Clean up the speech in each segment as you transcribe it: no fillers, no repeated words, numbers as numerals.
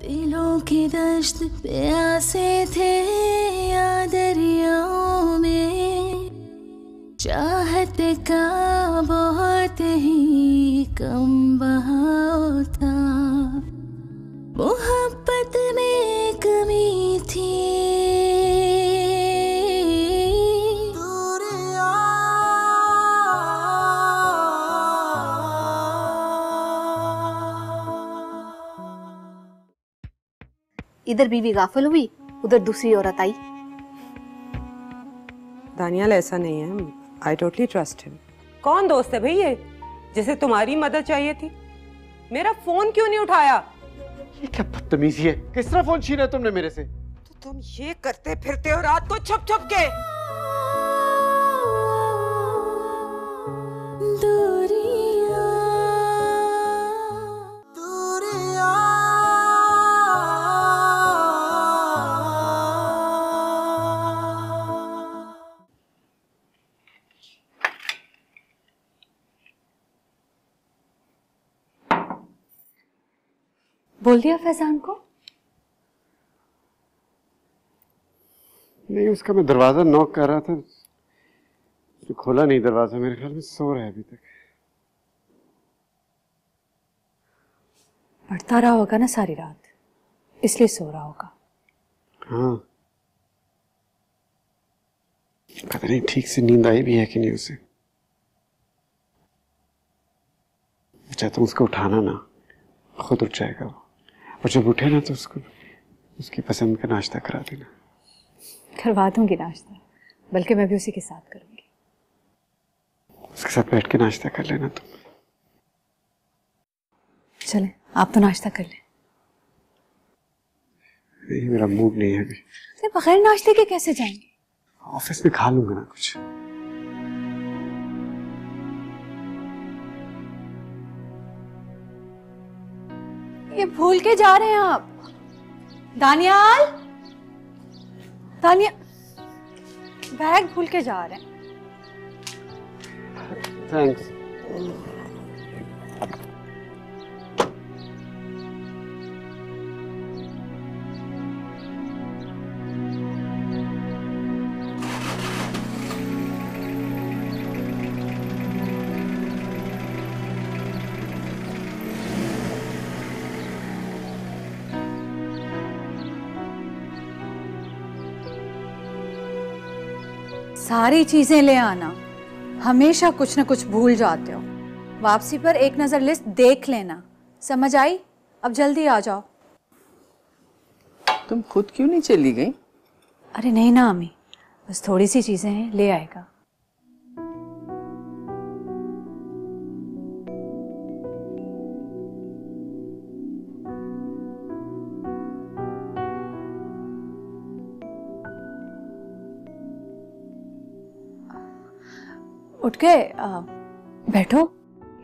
दिलों की दश्त प्यासे थे या दरियाओं में, चाहत का बहुत ही कम बहाव था, मोहब्बत में कमी थी। इधर बीवी गाफिल हुई, उधर दूसरी औरत आई। दानियाल ऐसा नहीं है, आई टोटली ट्रस्ट हिम। कौन दोस्त है भाई ये जिसे तुम्हारी मदद चाहिए थी? मेरा फोन क्यों नहीं उठाया? ये क्या बदतमीजी है? किस तरह फोन छीना तुमने मेरे से? तो तुम ये करते फिरते हो रात को छुप छुप के। बोल दिया फैजान को? नहीं, उसका मैं दरवाजा नॉक कर रहा था, तो खोला नहीं दरवाजा। मेरे ख्याल में सो रहा है अभी तक। पढ़ता रहा होगा ना सारी रात, इसलिए सो रहा होगा। हाँ, पता नहीं ठीक से नींद आई भी है कि नहीं उसे। चाहता हूँ उसको उठाना ना, खुद उठ जाएगा वो। और जब उठे ना तो उसको उसकी पसंद का नाश्ता करा देना। करवा दूंगी नाश्ता, बल्कि मैं भी उसी के साथ करूंगी। उसके साथ बैठ के नाश्ता कर लेना तुम। चले, आप तो नाश्ता कर लें। नहीं, मेरा मूड नहीं है अभी। तो बगैर नाश्ते के कैसे जाएंगे? ऑफिस में खा लूंगा ना कुछ। ये भूल के जा रहे हैं आप। दानियाल, बैग भूल के जा रहे हैं। थैंक्स। सारी चीजें ले आना, हमेशा कुछ न कुछ भूल जाते हो। वापसी पर एक नजर लिस्ट देख लेना, समझ आई? अब जल्दी आ जाओ। तुम खुद क्यों नहीं चली गई? अरे नहीं ना अम्मी, बस थोड़ी सी चीजें हैं, ले आएगा। उठ के बैठो,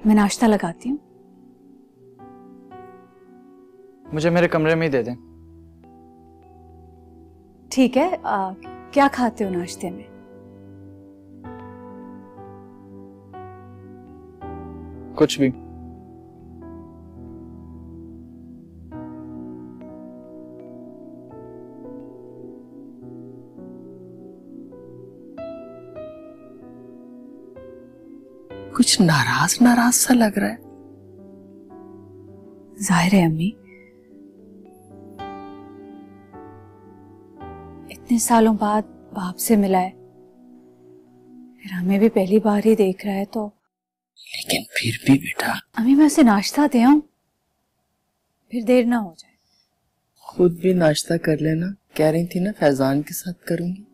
मैं नाश्ता लगाती हूँ। मुझे मेरे कमरे में ही दे दें। ठीक है, क्या खाते हो नाश्ते में? कुछ भी। कुछ नाराज नाराज सा लग रहा है। जाहिर है अम्मी, इतने सालों बाद बाप से मिला है, फिर हमें भी पहली बार ही देख रहा है तो। लेकिन फिर भी बेटा। अम्मी मैं उसे नाश्ता दे आऊं, फिर देर ना हो जाए। खुद भी नाश्ता कर लेना, कह रही थी ना फैजान के साथ करूंगी।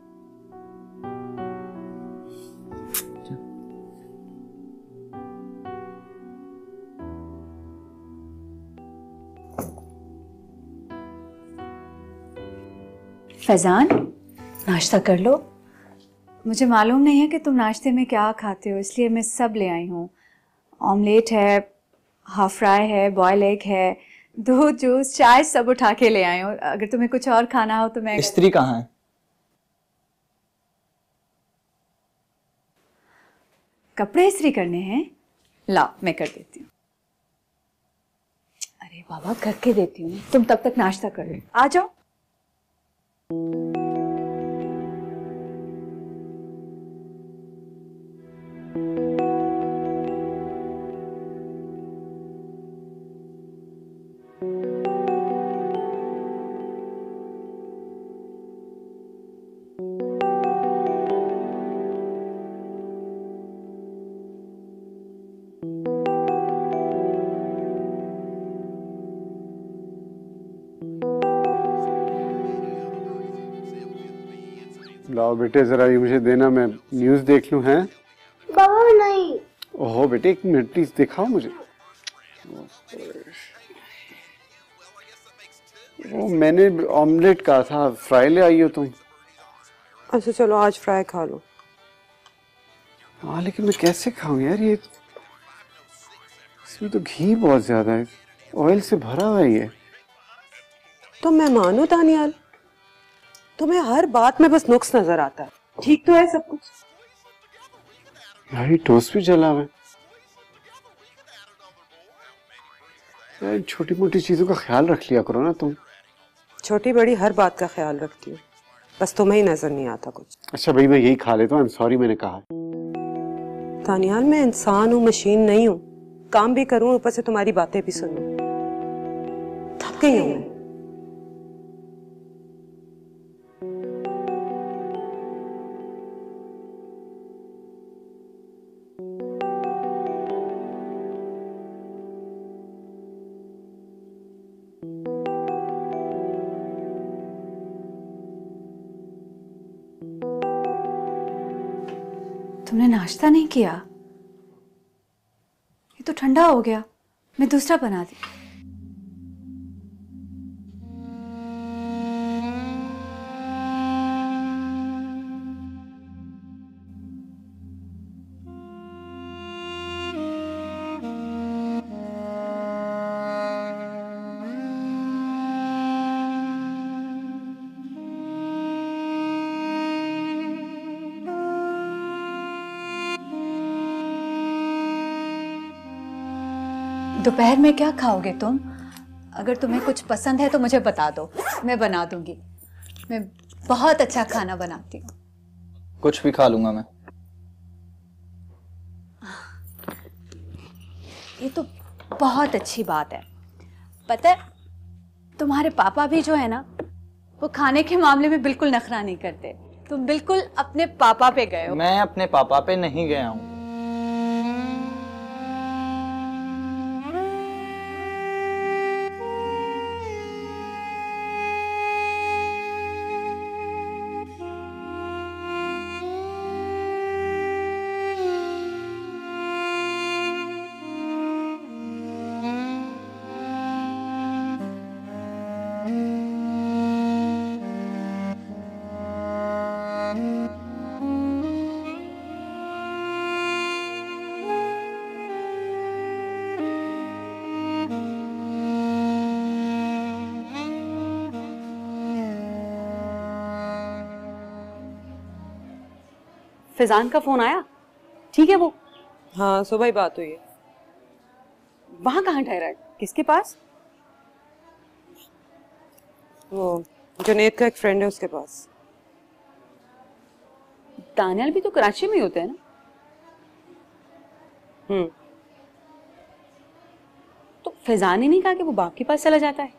फैजान, नाश्ता कर लो। मुझे मालूम नहीं है कि तुम नाश्ते में क्या खाते हो, इसलिए मैं सब ले आई हूँ। ऑमलेट है, हाफ फ्राई है, बॉयल एग है, दूध, जूस, चाय सब उठा के ले आई हूँ। अगर तुम्हें कुछ और खाना हो तो मैं। स्त्री कहाँ है? कपड़े इस्त्री करने हैं, ला मैं कर देती हूँ। अरे अरे बाबा करके देती हूँ, तुम तब तक नाश्ता कर लो, आ जाओ। लाओ बेटे जरा ये मुझे देना, मैं न्यूज़ देख लूं। हैं बाबा नहीं। ओहो बेटे एक मिनट प्लीज दिखाओ मुझे। वो मैंने ऑमलेट कहा था, फ्राई ले आई हो तुम। अच्छा चलो आज फ्राई खा लो। हाँ लेकिन मैं कैसे खाऊं यार, ये इसमें तो घी बहुत ज्यादा है, ऑयल से भरा हुआ है ये। तो मैं मानो दानियाल, तुम्हें हर बात में बस नुक्स नजर आता है। ठीक तो है सब कुछ। यार ये टोस्ट भी जला हुआ है यार, छोटी मोटी चीजों का ख्याल रख लिया करो ना तुम। छोटी बड़ी हर बात का ख्याल रखती हूँ, बस तुम्हें ही नजर नहीं आता कुछ। अच्छा भाई मैं यही खा लेता हूँ, सॉरी मैंने कहा। दानियाल मैं इंसान हूँ, मशीन नहीं हूँ। काम भी करूँ ऊपर से तुम्हारी बातें भी सुनूं। थक गई हूँ मैं। तुमने नाश्ता नहीं किया? ये तो ठंडा हो गया, मैं दूसरा बना दी। दोपहर में क्या खाओगे तुम? अगर तुम्हें कुछ पसंद है तो मुझे बता दो, मैं बना दूंगी। मैं बहुत अच्छा खाना बनाती हूँ। कुछ भी खा लूंगा मैं। ये तो बहुत अच्छी बात है। पता है तुम्हारे पापा भी जो है ना, वो खाने के मामले में बिल्कुल नखरा नहीं करते। तुम बिल्कुल अपने पापा पे गए हो। मैं अपने पापा पे नहीं गया हूँ। फिजान का फोन आया? ठीक है वो? हाँ सुबह ही बात हुई है। वहां कहाँ ठहरा है? किसके पास? वो जुनेद का एक फ्रेंड है उसके पास। दानियाल भी तो कराची में ही होते हैं ना? तो फिजान ने नहीं कहा कि वो बाप के पास चला जाता है?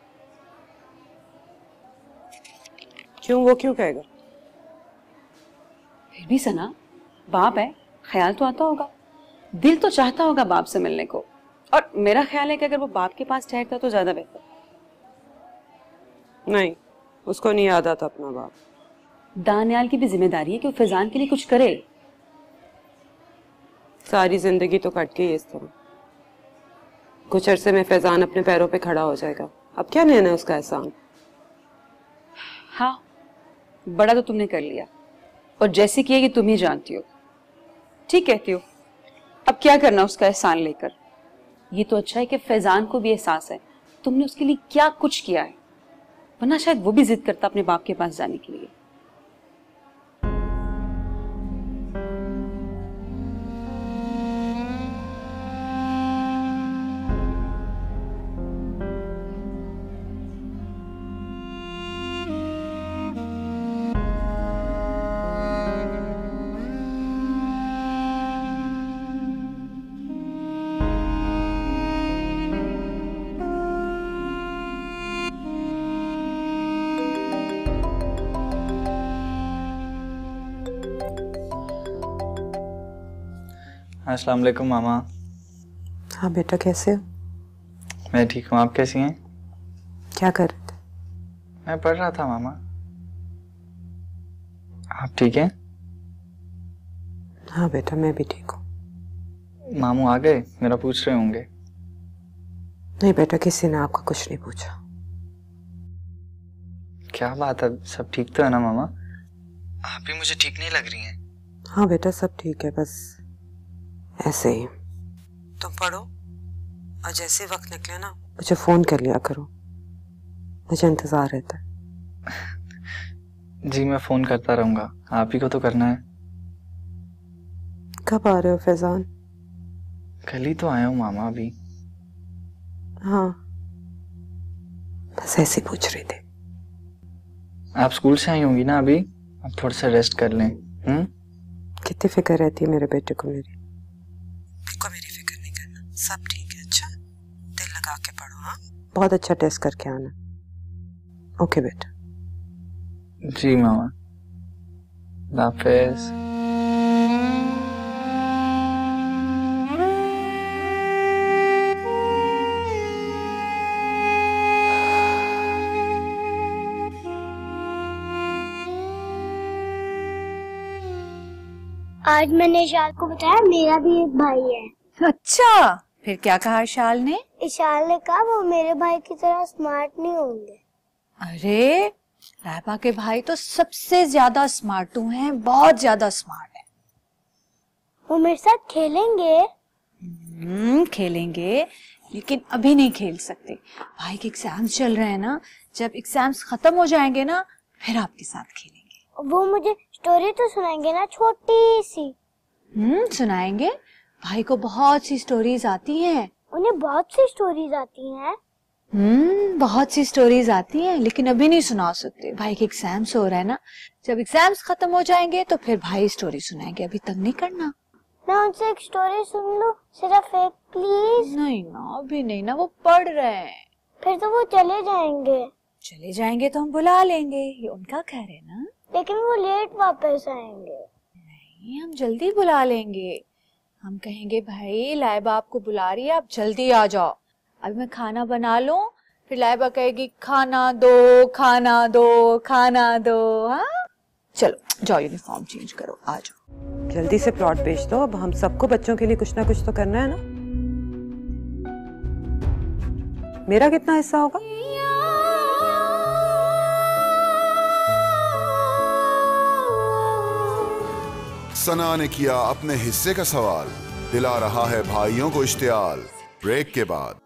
क्यों, वो क्यों कहेगा? फिर भी सना, बाप है, ख्याल तो आता होगा, दिल तो चाहता होगा बाप से मिलने को। और मेरा ख्याल है कि अगर वो बाप के पास ठहरता तो ज्यादा बेहतर। नहीं, उसको नहीं याद आता अपना बाप। दानियाल की भी जिम्मेदारी है कि वो फिजान के लिए कुछ करे। सारी जिंदगी तो कट गई इस तरह। कुछ अरसे में फैजान अपने पैरों पे खड़ा हो जाएगा। अब क्या लेना है उसका एहसान? हाँ, बड़ा तो तुमने कर लिया, और जैसे किया कि तुम ही जानती हो। ठीक कहती हो। अब क्या करना उसका एहसान लेकर? ये तो अच्छा है कि फैजान को भी एहसास है तुमने उसके लिए क्या कुछ किया है, वरना शायद वो भी जिद करता अपने बाप के पास जाने के लिए। अस्सलाम वालेकुम मामा। हाँ बेटा, कैसे हो? मैं ठीक हूँ, आप कैसी हैं? क्या कर रहे थे? मैं पढ़ रहा था मामा। आप ठीक हैं? हाँ बेटा, मैं भी ठीक हूँ। मामू आ गए? मेरा पूछ रहे होंगे। नहीं बेटा, किसी ने आपका कुछ नहीं पूछा। क्या बात है, सब ठीक तो है ना मामा? आप भी मुझे ठीक नहीं लग रही हैं। हाँ बेटा, सब ठीक है, बस ऐसे ही। तुम पढ़ो और जैसे वक्त निकले ना मुझे फोन कर लिया करो, मुझे इंतजार रहता है। जी मैं फोन करता रहूंगा, आप ही को तो करना है। कब आ रहे हो फैजान? कल ही तो आया हूँ मामा अभी। हाँ, बस ऐसे ही पूछ रही थी। आप स्कूल से आई होंगी ना अभी, अब थोड़ा सा रेस्ट कर लें। कितनी फिक्र रहती है मेरे बेटे को मेरी। मेरी फिक्र नहीं करना, सब ठीक है। अच्छा, दिल लगा के पढ़ो। हाँ, बहुत अच्छा टेस्ट करके आना। ओके बेटा। जी मामा, हाफिज। आज मैंने इशाल को बताया मेरा भी एक भाई है। अच्छा, फिर क्या कहा इशाल ने? इशाल ने कहा वो मेरे भाई की तरह स्मार्ट नहीं होंगे। अरे लाइबा के भाई तो सबसे ज्यादा स्मार्टू हैं, बहुत ज्यादा स्मार्ट है। वो मेरे साथ खेलेंगे? खेलेंगे, लेकिन अभी नहीं खेल सकते। भाई के एग्जाम्स चल रहे हैं ना, जब एग्जाम्स खत्म हो जाएंगे ना फिर आपके साथ खेलेंगे। वो मुझे स्टोरी तो सुनाएंगे ना, छोटी सी? सुनाएंगे। भाई को बहुत सी स्टोरीज आती हैं। उन्हें बहुत सी स्टोरीज आती हैं? बहुत सी स्टोरीज आती हैं, लेकिन अभी नहीं सुना सकते। भाई के एग्जाम्स हो रहा है ना, जब एग्जाम्स खत्म हो जाएंगे तो फिर भाई स्टोरी सुनाएंगे। अभी तक नहीं करना। मैं उनसे एक स्टोरी सुन लूं सिर्फ एक, प्लीज? नहीं ना, अभी नहीं ना, वो पढ़ रहे हैं। फिर तो वो चले जाएंगे। चले जाएंगे तो हम बुला लेंगे, ये उनका घर है ना। लेकिन वो लेट वापस आएंगे। नहीं, हम जल्दी बुला लेंगे। हम कहेंगे भाई लाइबा आपको बुला रही है, आप जल्दी आ जाओ। अभी मैं खाना बना लूं, फिर लाइबा कहेगी खाना दो खाना दो खाना दो। हाँ चलो जाओ, यूनिफॉर्म चेंज करो, आ जाओ। जल्दी से प्लॉट भेज दो, अब हम सबको बच्चों के लिए कुछ ना कुछ तो करना है ना। मेरा कितना हिस्सा होगा? सना ने किया अपने हिस्से का सवाल, दिला रहा है भाइयों को इश्तियाल। ब्रेक के बाद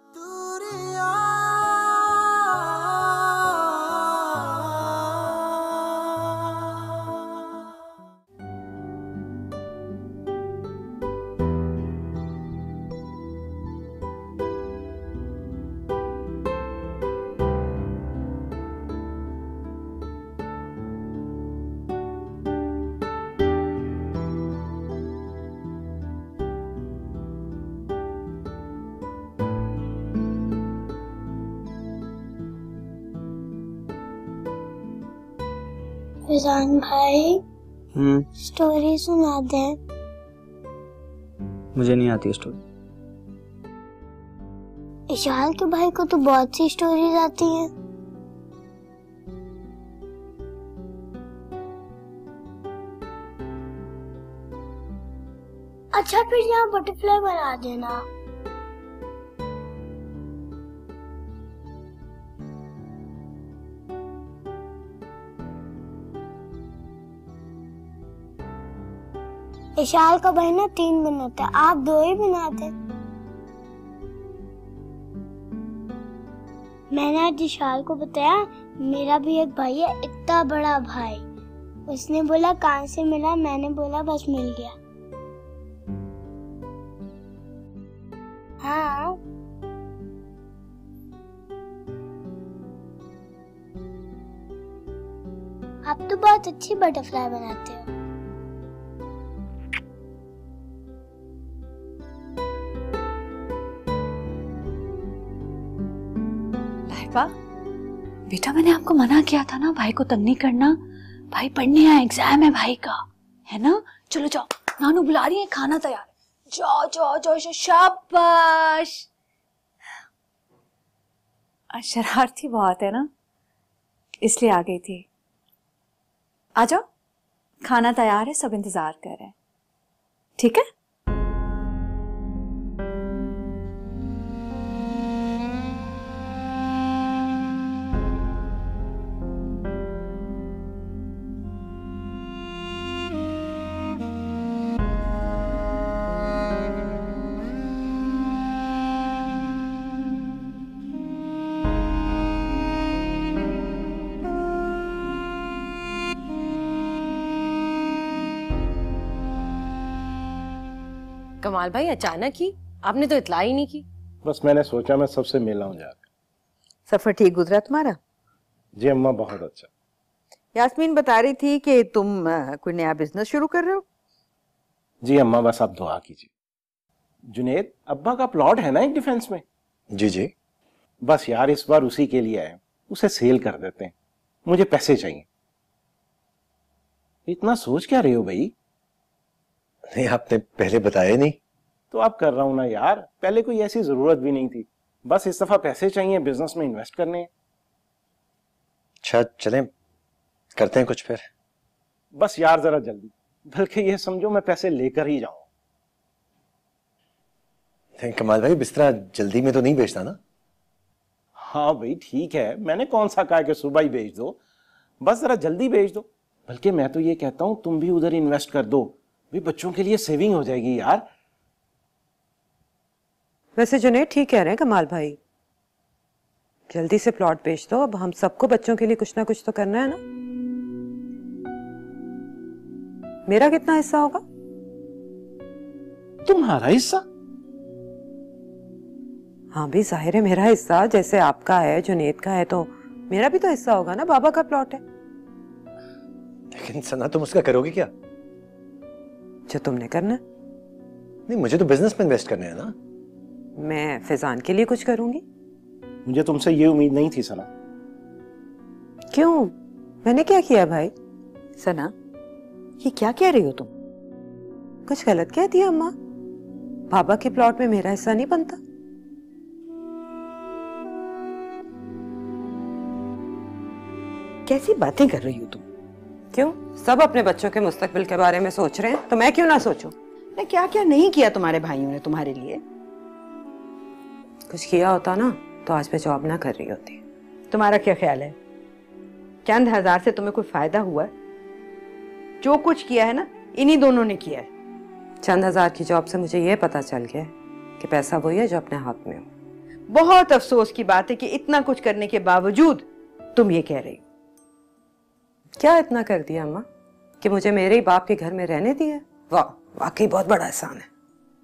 फैजान भाई, स्टोरी सुना दे। मुझे नहीं आती स्टोरी। इशाल के भाई को तो बहुत सी स्टोरीज आती हैं। अच्छा, फिर यहाँ बटरफ्लाई बना देना। इशाल का भाई ना 3 बनाता है, आप 2 ही बनाते। मैंने आज इशाल को बताया मेरा भी एक भाई है, इतना बड़ा भाई। उसने बोला कहाँ से मिला, मैंने बोला बस मिल गया। हाँ, आप तो बहुत अच्छी बटरफ्लाई बनाते हो। बेटा मैंने आपको मना किया था ना भाई को तंग नहीं करना। भाई पढ़ने आया, एग्जाम है भाई का, है ना। चलो जाओ, नानू बुला रही है, खाना तैयार है। जाओ जाओ जाओ, शाबाश। शरारती बहुत है ना, इसलिए आ गई थी। आ जाओ, खाना तैयार है, सब इंतजार कर रहे हैं। ठीक है? कमाल भाई, अचानक ही आपने तो इतला ही नहीं की। बस मैंने सोचा मैं सबसे मिल आऊं जाकर। सफर ठीक गुजरा तुम्हारा? जी अम्मा, बहुत अच्छा। यास्मीन बता रही थी कि तुम कोई नया बिजनेस शुरू कर रहे हो। जी अम्मा, बस आप दुआ कीजिए। जुनेद, अब्बा का प्लॉट है ना एक डिफेंस में? जी जी। बस यार इस बार उसी के लिए आए, उसे सेल कर देते हैं, मुझे पैसे चाहिए। इतना सोच क्या रहे हो भाई? नहीं, आपने पहले बताया नहीं। तो अब कर रहा हूं ना यार, पहले कोई ऐसी जरूरत भी नहीं थी, बस इस दफा पैसे चाहिए, बिजनेस में इन्वेस्ट करने हैं। अच्छा चलें, करते हैं कुछ फिर। बस यार जरा जल्दी, बल्कि ये समझो मैं पैसे लेकर ही जाऊं। कमाल भाई, बिस्तरा जल्दी में तो नहीं बेचता ना? हाँ भाई ठीक है, मैंने कौन सा कहा कि सुबह ही बेच दो, बस जरा जल्दी बेच दो। बल्कि मैं तो ये कहता हूं तुम भी उधर इन्वेस्ट कर दो, भी बच्चों के लिए सेविंग हो जाएगी यार। वैसे जुनेद ठीक कह रहे हैं कमाल भाई, जल्दी से प्लॉट बेच दो। अब हम सबको बच्चों के लिए कुछ ना कुछ तो करना है ना। मेरा कितना हिस्सा होगा? तुम्हारा हिस्सा? हाँ भी जाहिर है मेरा हिस्सा, जैसे आपका है, जुनेद का है, तो मेरा भी तो हिस्सा होगा ना। बाबा का प्लॉट है। लेकिन सना, तुम उसका करोगे क्या? जो तुमने करना। नहीं, मुझे तो बिजनेस में इन्वेस्ट करने हैं ना। मैं फैजान के लिए कुछ करूंगी। मुझे तुमसे ये उम्मीद नहीं थी सना। क्यों? मैंने क्या किया भाई? सना, ये क्या कह रही हो तुम? कुछ गलत कह दिया अम्मा? बाबा के प्लॉट में मेरा हिस्सा नहीं बनता? कैसी बातें कर रही हो तुम? क्यों? सब अपने बच्चों के मुस्तकबिल के बारे में सोच रहे हैं, तो मैं क्यों ना सोचूं? ने क्या क्या नहीं किया तुम्हारे भाइयों ने तुम्हारे लिए? कुछ किया होता ना तो आज मैं जॉब ना कर रही होती। तुम्हारा क्या ख्याल है, चंद हजार से तुम्हें कोई फायदा हुआ? जो कुछ किया है ना, इन्हीं दोनों ने किया है। चंद हजार की जॉब से मुझे ये पता चल गया कि पैसा वही है जो अपने हाथ में हो। बहुत अफसोस की बात है कि इतना कुछ करने के बावजूद तुम ये कह रही हो। क्या इतना कर दिया अम्मा कि मुझे मेरे ही बाप के घर में रहने दिया? वाह, वाकई बहुत बड़ा एहसान है।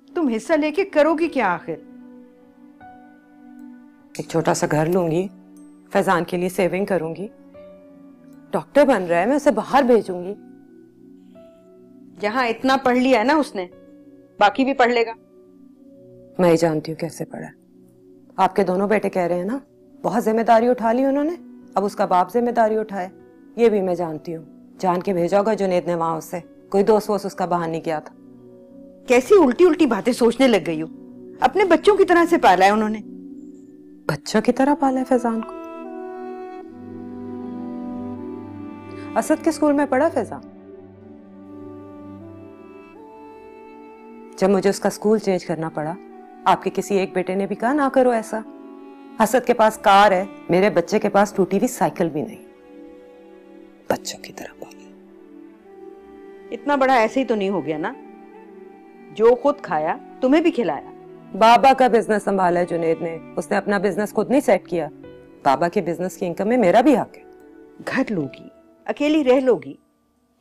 तुम हिस्सा लेके करोगी क्या आखिर? एक छोटा सा घर लूंगी, फैजान के लिए सेविंग करूंगी, डॉक्टर बन रहा है, मैं उसे बाहर भेजूंगी। जहां इतना पढ़ लिया है ना उसने, बाकी भी पढ़ लेगा। मैं ही जानती हूँ कैसे पढ़ा। आपके दोनों बेटे कह रहे हैं ना, बहुत जिम्मेदारी उठा ली उन्होंने, अब उसका बाप जिम्मेदारी उठाए, ये भी मैं जानती हूँ। जान के भेजा होगा जुनेद ने वहां उससे, कोई दोस्त वोस्त उसका बाहर नहीं किया था। कैसी उल्टी उल्टी बातें सोचने लग गई हो? अपने बच्चों की तरह से पाला है उन्होंने। बच्चों की तरह पाला है फैजान को? असद के स्कूल में पढ़ा फैजान? जब मुझे उसका स्कूल चेंज करना पड़ा, आपके किसी एक बेटे ने भी कहा ना करो ऐसा। असद के पास कार है, मेरे बच्चे के पास टूटी हुई साइकिल भी नहीं। बच्चों की तरह पाला। इतना बड़ा ऐसे ही तो नहीं हो गया ना, जो खुद खाया तुम्हें भी खिलाया। बाबा का बिजनेस संभाला है जुनेद ने, उसने अपना बिजनेस खुद नहीं सेट किया। बाबा के बिजनेस की इनकम में मेरा भी हक है। घर लोगी, अकेली रह लोगी,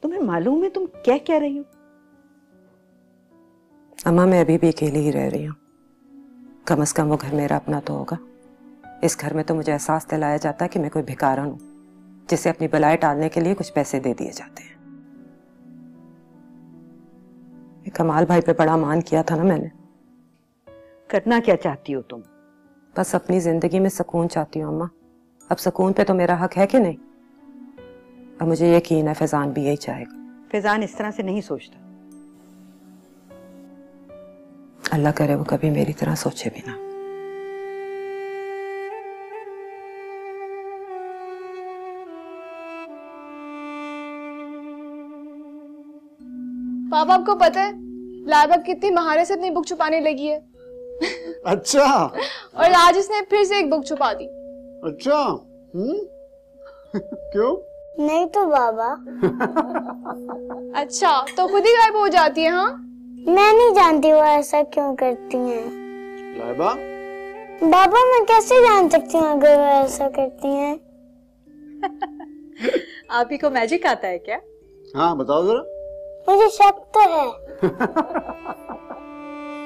तुम्हें मालूम है तुम क्या क्या रही हो? अम्मा, मैं अभी भी अकेली ही रह रही हूँ। कम से कम वो घर मेरा अपना तो होगा। इस घर में तो मुझे एहसास दिलाया जाता है कि मैं कोई भिखारन हूँ, जिसे अपनी बलाई टालने के लिए कुछ पैसे दे दिए जाते हैं। कमाल भाई पे बड़ा मान किया था ना मैंने। करना क्या चाहती हो तुम? बस अपनी जिंदगी में सुकून चाहती हूँ अम्मा। अब सुकून पे तो मेरा हक है कि नहीं? अब मुझे यकीन है फैजान भी यही चाहेगा। फैजान इस तरह से नहीं सोचता। अल्लाह करे वो कभी मेरी तरह सोचे भी ना। पापा आपको पता है लाइबा कितनी महारत से अपनी बुक छुपाने लगी है। अच्छा। और आज इसने फिर से एक बुक छुपा दी। अच्छा। क्यों? नहीं तो बाबा। अच्छा तो खुद ही गायब हो जाती है? हाँ मैं नहीं जानती वो ऐसा क्यों करती हैं। लाइबा? बाबा मैं कैसे जान सकती हूँ अगर वो ऐसा करती हैं? आप ही को मैजिक आता है क्या? हाँ बताओ जरा। मुझे शक तो है।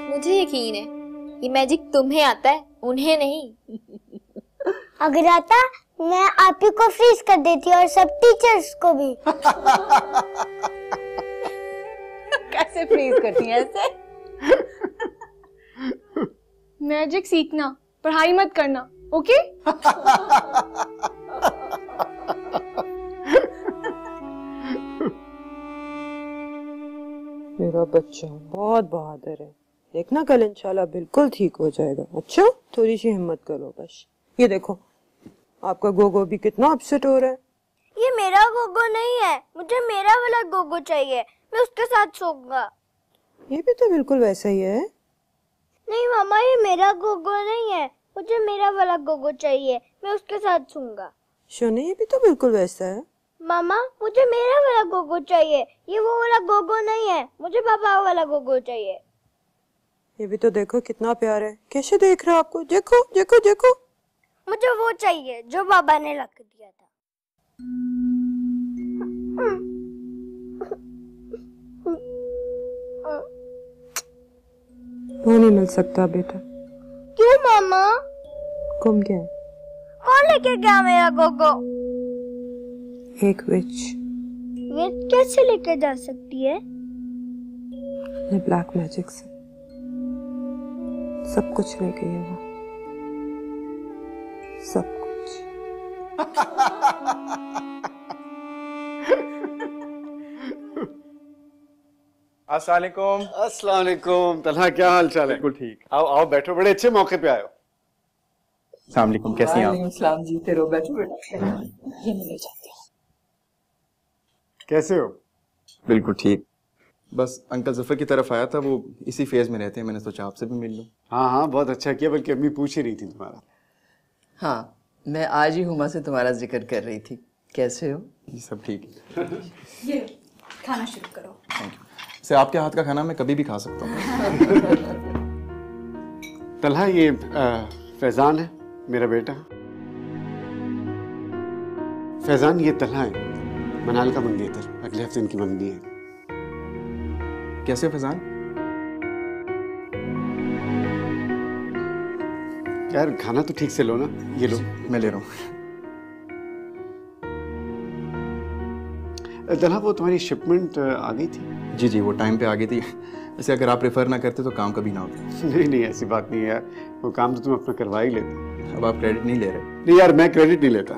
मुझे यकीन है ये मैजिक तुम्हें आता है, उन्हें नहीं। अगर आता मैं आप ही को फ्रीज कर देती और सब टीचर्स को भी। कैसे फ्रीज करती हैं ऐसे? मैजिक सीखना, पढ़ाई मत करना, ओके? मेरा बच्चा बहुत बहादुर है, देखना कल इंशाल्लाह बिल्कुल ठीक हो जाएगा। अच्छा थोड़ी सी हिम्मत करो बस। ये देखो आपका गोगो भी कितना अपसेट हो रहा है। ये मेरा गोगो नहीं है, मुझे मेरा वाला गोगो चाहिए, मैं उसके साथ सोऊंगा। ये भी तो बिल्कुल वैसा ही है। नहीं मामा ये मेरा गोगो नहीं है, मुझे मेरा वाला गोगो चाहिए, मैं उसके साथ सोऊंगा। शोने ये भी तो बिल्कुल वैसा है। मामा मुझे मेरा वाला गोगो चाहिए, ये वो वाला गोगो नहीं है, मुझे पापा वाला गोगो चाहिए। ये भी तो देखो कितना प्यार है, कैसे देख रहा है आपको, देखो देखो देखो। मुझे वो चाहिए जो बाबा ने रख दिया था। वो नहीं मिल सकता बेटा। क्यों मामा? गुम गया। कौन लेके गया मेरा गोगो? एक विच। विच कैसे लेके जा सकती है? ब्लैक मैजिक से सब कुछ ले गई है वो, सब कुछ। अस्सलामुअलैकुम। अस्सलामुअलैकुम। तलहा क्या हाल चाल है? बिल्कुल ठीक। आओ आओ बैठो, बड़े अच्छे मौके पे आए हो। अस्सलामुअलैकुम, कैसी हैं आप? सलाम जी, तेरे बैठो बेटा। ये ले जाते हैं। कैसे हो? बिल्कुल ठीक। बस अंकल जफर की तरफ आया था, वो इसी फेज में रहते हैं, मैंने सोचा आपसे भी मिल लूं। हाँ हाँ बहुत अच्छा किया, बल्कि अम्मी पूछ ही रही थी तुम्हारा। हाँ मैं आज ही हुमा से तुम्हारा जिक्र कर रही थी। कैसे हो? जी सब ठीक है। ये खाना शुरू करो। Thank you. से आपके हाथ का खाना मैं कभी भी खा सकता हूँ। तलहा ये फैजान है मेरा बेटा। फैजान ये तलहा है, मनाल का मंगेतर, अगले हफ्ते इनकी मंगनी है। कैसे फैजान? यार खाना तो ठीक से लो ना। ये लो। मैं ले रहा हूँ। तलहा वो तुम्हारी शिपमेंट आ गई थी? जी जी वो टाइम पे आ गई थी। वैसे अगर आप रेफर ना करते तो काम कभी ना होता। नहीं नहीं ऐसी बात नहीं है यार, वो काम तो तुम अपना करवा ही लेते। अब आप क्रेडिट नहीं ले रहे? नहीं यार मैं क्रेडिट नहीं लेता।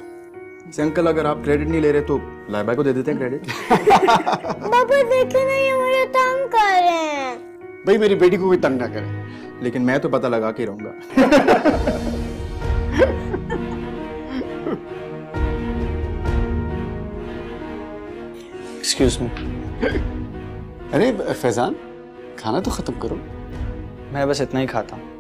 अंकल अगर आप क्रेडिट नहीं ले रहे तो लाइबा को दे देते हैं क्रेडिट। पापा देखे नहीं मुझे तंग कर रहे हैं। भाई मेरी बेटी को कोई तंग ना करे। लेकिन मैं तो पता लगा के रहूंगा। Excuse me. अरे फैजान खाना तो खत्म करो। मैं बस इतना ही खाता हूँ।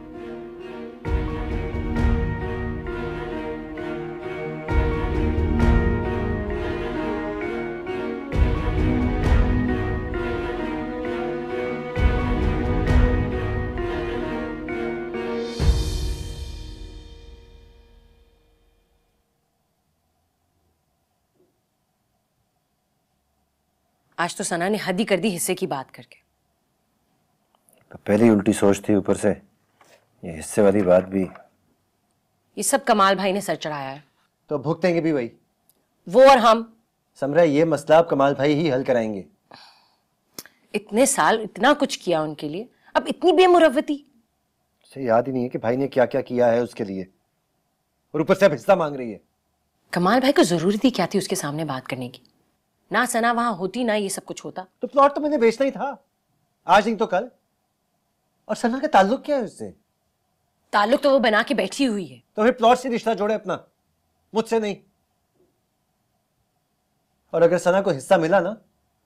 आज तो सना ने हद ही कर दी हिस्से की बात करके। तो पहले ही उल्टी सोच थी, ऊपर से ये हिस्से वाली बात भी। ये सब कमाल भाई ने सर चढ़ाया है। तो भुगतेंगे भी वही, वो और हम। समरा ये मसला अब कमाल भाई ही हल कराएंगे। इतने साल इतना कुछ किया उनके लिए, अब इतनी बेमुरव्वती। उसे याद ही नहीं है कि भाई ने क्या क्या किया है उसके लिए, और ऊपर से अब हिस्सा मांग रही है। कमाल भाई को जरूरत ही क्या थी उसके सामने बात करने की? ना सना वहां होती ना ये सब कुछ होता। तो प्लॉट तो मैंने बेचना ही था, आज नहीं तो कल। और सना का ताल्लुक क्या है उससे? ताल्लुक तो वो बना के बैठी हुई है। तो फिर प्लॉट से रिश्ता जोड़े अपना, मुझसे नहीं। और अगर सना को हिस्सा मिला ना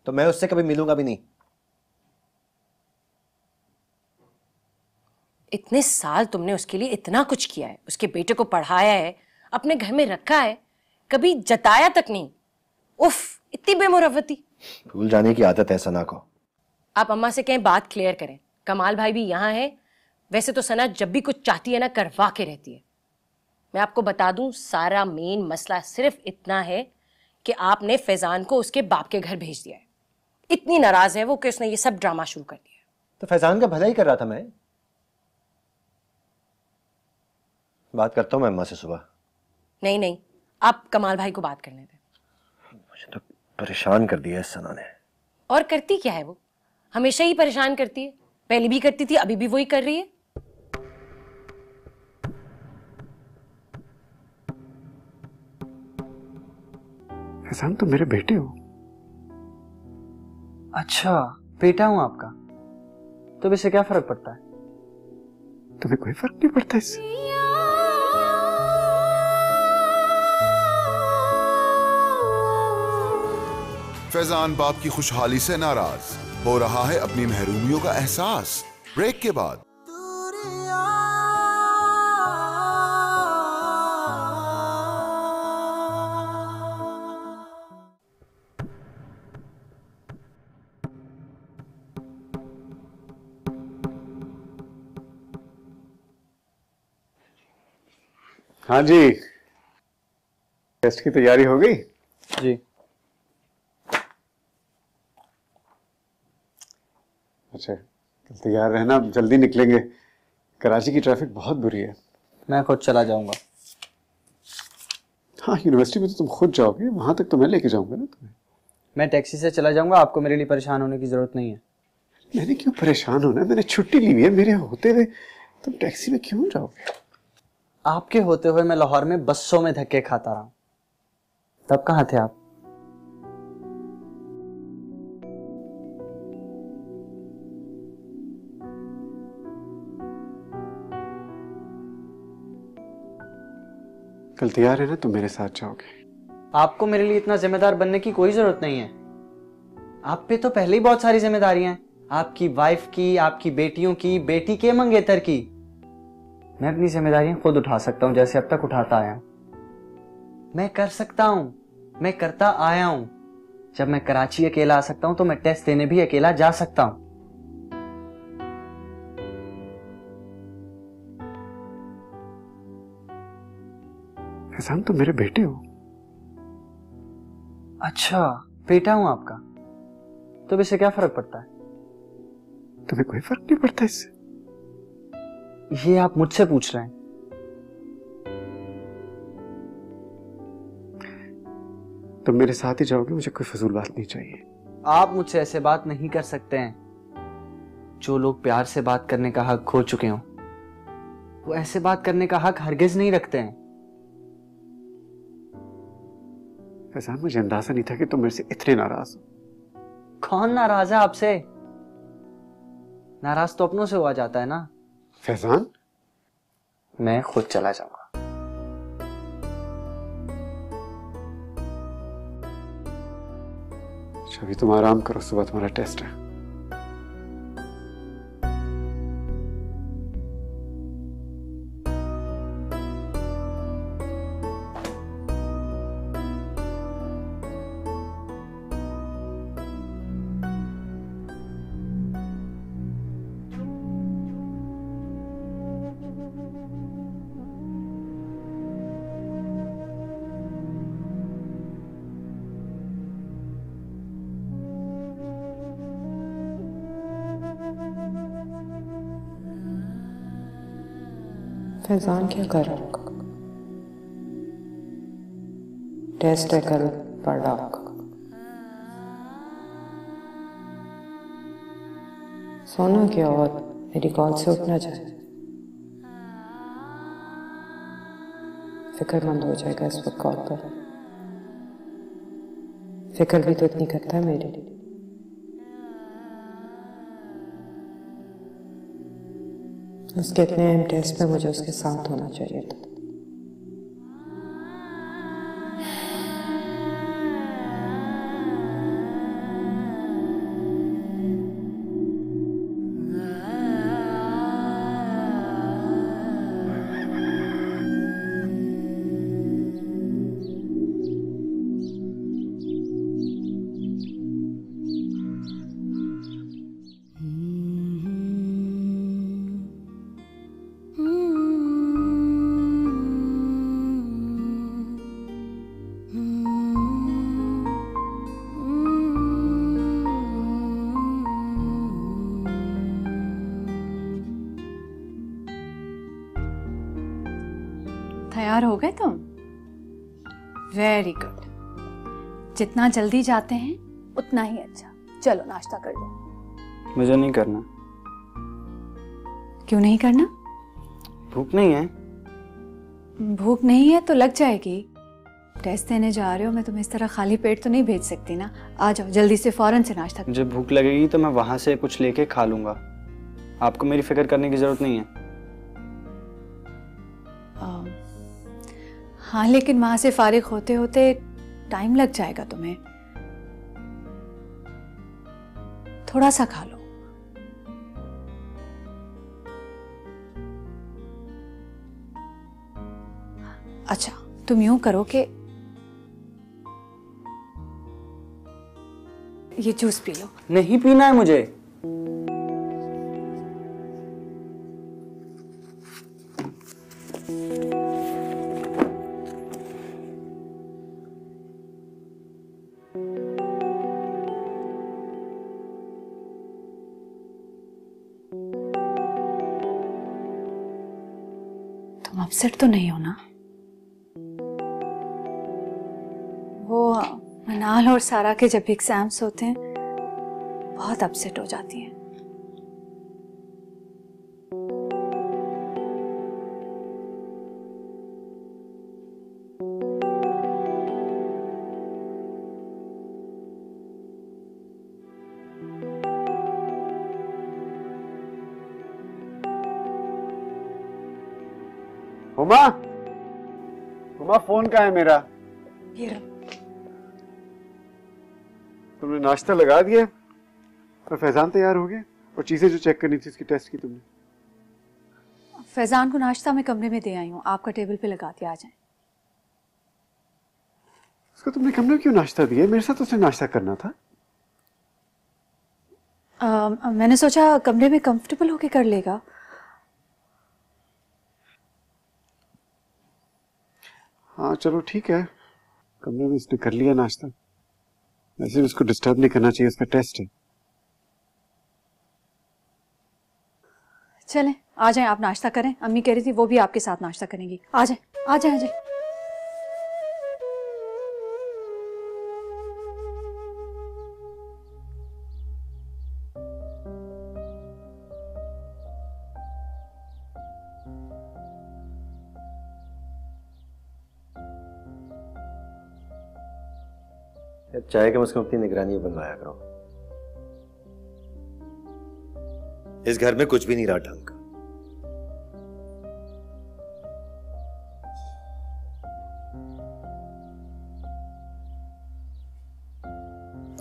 तो मैं उससे कभी मिलूंगा भी नहीं। इतने साल तुमने उसके लिए इतना कुछ किया है, उसके बेटे को पढ़ाया है, अपने घर में रखा है, कभी जताया तक नहीं। उफ, इतनी बेमुरवती। भूल जाने की आदत है सना को। आप अम्मा से कहें बात क्लियर करें। कमाल भाई भी यहाँ है। वैसे तो सना जब भी कुछ चाहती है ना करवा के रहती है। मैं आपको बता दूं, सारा मेन मसला सिर्फ इतना है कि आपने फैजान को उसके बाप के घर भेज दिया है। इतनी नाराज है वो कि उसने ये सब ड्रामा शुरू कर दिया। तो फैजान का भला ही कर रहा था मैं। बात करता हूं मैं अम्मा से सुबह। नहीं नहीं, आप कमाल भाई को बात करने दें। मुझे तो परेशान कर दिया इस सना ने। और करती क्या है वो? हमेशा ही परेशान करती है। पहले भी करती थी, अभी भी वही कर रही है। फैजान तुम मेरे बेटे हो। अच्छा, बेटा हूं आपका, तो इससे क्या फर्क पड़ता है? तुम्हें कोई फर्क नहीं पड़ता इससे? फैजान बाप की खुशहाली से नाराज, हो रहा है अपनी महरूमियों का एहसास। ब्रेक के बाद हाँ जी, टेस्ट की तैयारी हो गई? जी। अच्छा, कल तैयार रहना, जल्दी निकलेंगे। कराची की ट्रैफिक बहुत बुरी है। मैं खुद चला जाऊंगा। हाँ, यूनिवर्सिटी में तो तुम खुद जाओगे, वहां तक तो मैं लेके जाऊंगा ना तुम्हें। मैं टैक्सी से चला जाऊंगा, आपको मेरे लिए परेशान होने की जरूरत नहीं है। मैंने क्यों परेशान होना है? मैंने छुट्टी ली हुई है, मेरे होते हुए तुम टैक्सी में क्यों जाओगे? आपके होते हुए मैं लाहौर में बसों में धक्के खाता रहा हूं। तब कहाँ थे आप? कल तैयार है ना, तुम मेरे साथ जाओगे? आपको मेरे लिए इतना जिम्मेदार बनने की कोई जरूरत नहीं है। आप पे तो पहले ही बहुत सारी जिम्मेदारियां हैं, आपकी वाइफ की, आपकी बेटियों की, बेटी के मंगेतर की। मैं अपनी जिम्मेदारियां खुद उठा सकता हूं, जैसे अब तक उठाता आया हूं। मैं कर सकता हूं, मैं करता आया हूं। जब मैं कराची अकेला आ सकता हूं तो मैं टेस्ट देने भी अकेला जा सकता हूं। फैजान तुम मेरे बेटे हो। अच्छा, बेटा हूं आपका, तो इससे क्या फर्क पड़ता है? तुम्हें कोई फर्क नहीं पड़ता इससे? ये आप मुझसे पूछ रहे हैं? तुम मेरे साथ ही जाओगे, मुझे कोई फजूल बात नहीं चाहिए। आप मुझसे ऐसे बात नहीं कर सकते हैं। जो लोग प्यार से बात करने का हक खो चुके हों, वो ऐसे बात करने का हक हरगिज नहीं रखते हैं। फैजान मुझे अंदाजा नहीं था कि तुम मेरे से इतने नाराज हो। कौन नाराज है आपसे? नाराज तो अपनों से हुआ जाता है ना। फैजान मैं खुद चला जाऊंगा। अच्छा, अभी तुम आराम करो, सुबह तुम्हारा टेस्ट है। फैजान क्या कर रहा होगा? टेस्ट है कल, पढ़ रहा होगा। सोना क्या और मेरी कॉल से उठ ना जाए, फिक्रमंद हो जाएगा इस वक्त कॉल पर। फिक्र भी तो इतनी करता है मेरे लिए। उसके इतने अहम टेस्ट में मुझे उसके साथ होना चाहिए था। तैयार हो गए तुम? Very good. जितना जल्दी जाते हैं उतना ही अच्छा। चलो नाश्ता कर लो। मुझे नहीं करना। क्यों नहीं करना? भूख नहीं है। भूख नहीं है तो लग जाएगी। टेस्ट देने जा रहे हो, मैं तुम्हें इस तरह खाली पेट तो नहीं भेज सकती ना। आ जाओ जल्दी से, फौरन से नाश्ता करो। मुझे भूख लगेगी तो मैं वहां से कुछ लेके खा लूंगा। आपको मेरी फिक्र करने की जरूरत नहीं है। हाँ, लेकिन वहां से फारिग होते होते टाइम लग जाएगा तुम्हें। थोड़ा सा खा लो। अच्छा, तुम यूं करो कि ये जूस पी लो। नहीं पीना है मुझे। तुम अपसेट तो नहीं हो ना? वो मनाल और सारा के जब एग्जाम्स होते हैं बहुत अपसेट हो जाती हैं। हुमा, हुमा फोन कहाँ है मेरा? ये तुमने नाश्ता लगा दिया और फैजान तैयार हो गए और चीजें जो चेक करनी थी उसकी टेस्ट की तुमने? फैजान को नाश्ता मैं कमरे में दे आई हूँ, आपका टेबल पे लगा दिया, आ जाए। उसको तुमने कमरे में क्यों नाश्ता दिया? मेरे साथ उसने नाश्ता करना था। मैंने सोचा कमरे में कंफर्टेबल होके कर लेगा। हाँ चलो ठीक है, कमरे में इसने कर लिया नाश्ता। वैसे भी उसको डिस्टर्ब नहीं करना चाहिए, उसका टेस्ट है। चलें, आ जाएं, आप नाश्ता करें। अम्मी कह रही थी वो भी आपके साथ नाश्ता करेंगी। आ जाएं, आ जाएं, आ जाएं। चाहे कि मुझको अपनी निगरानी बनवाया करो। इस घर में कुछ भी नहीं रहा ढंग का।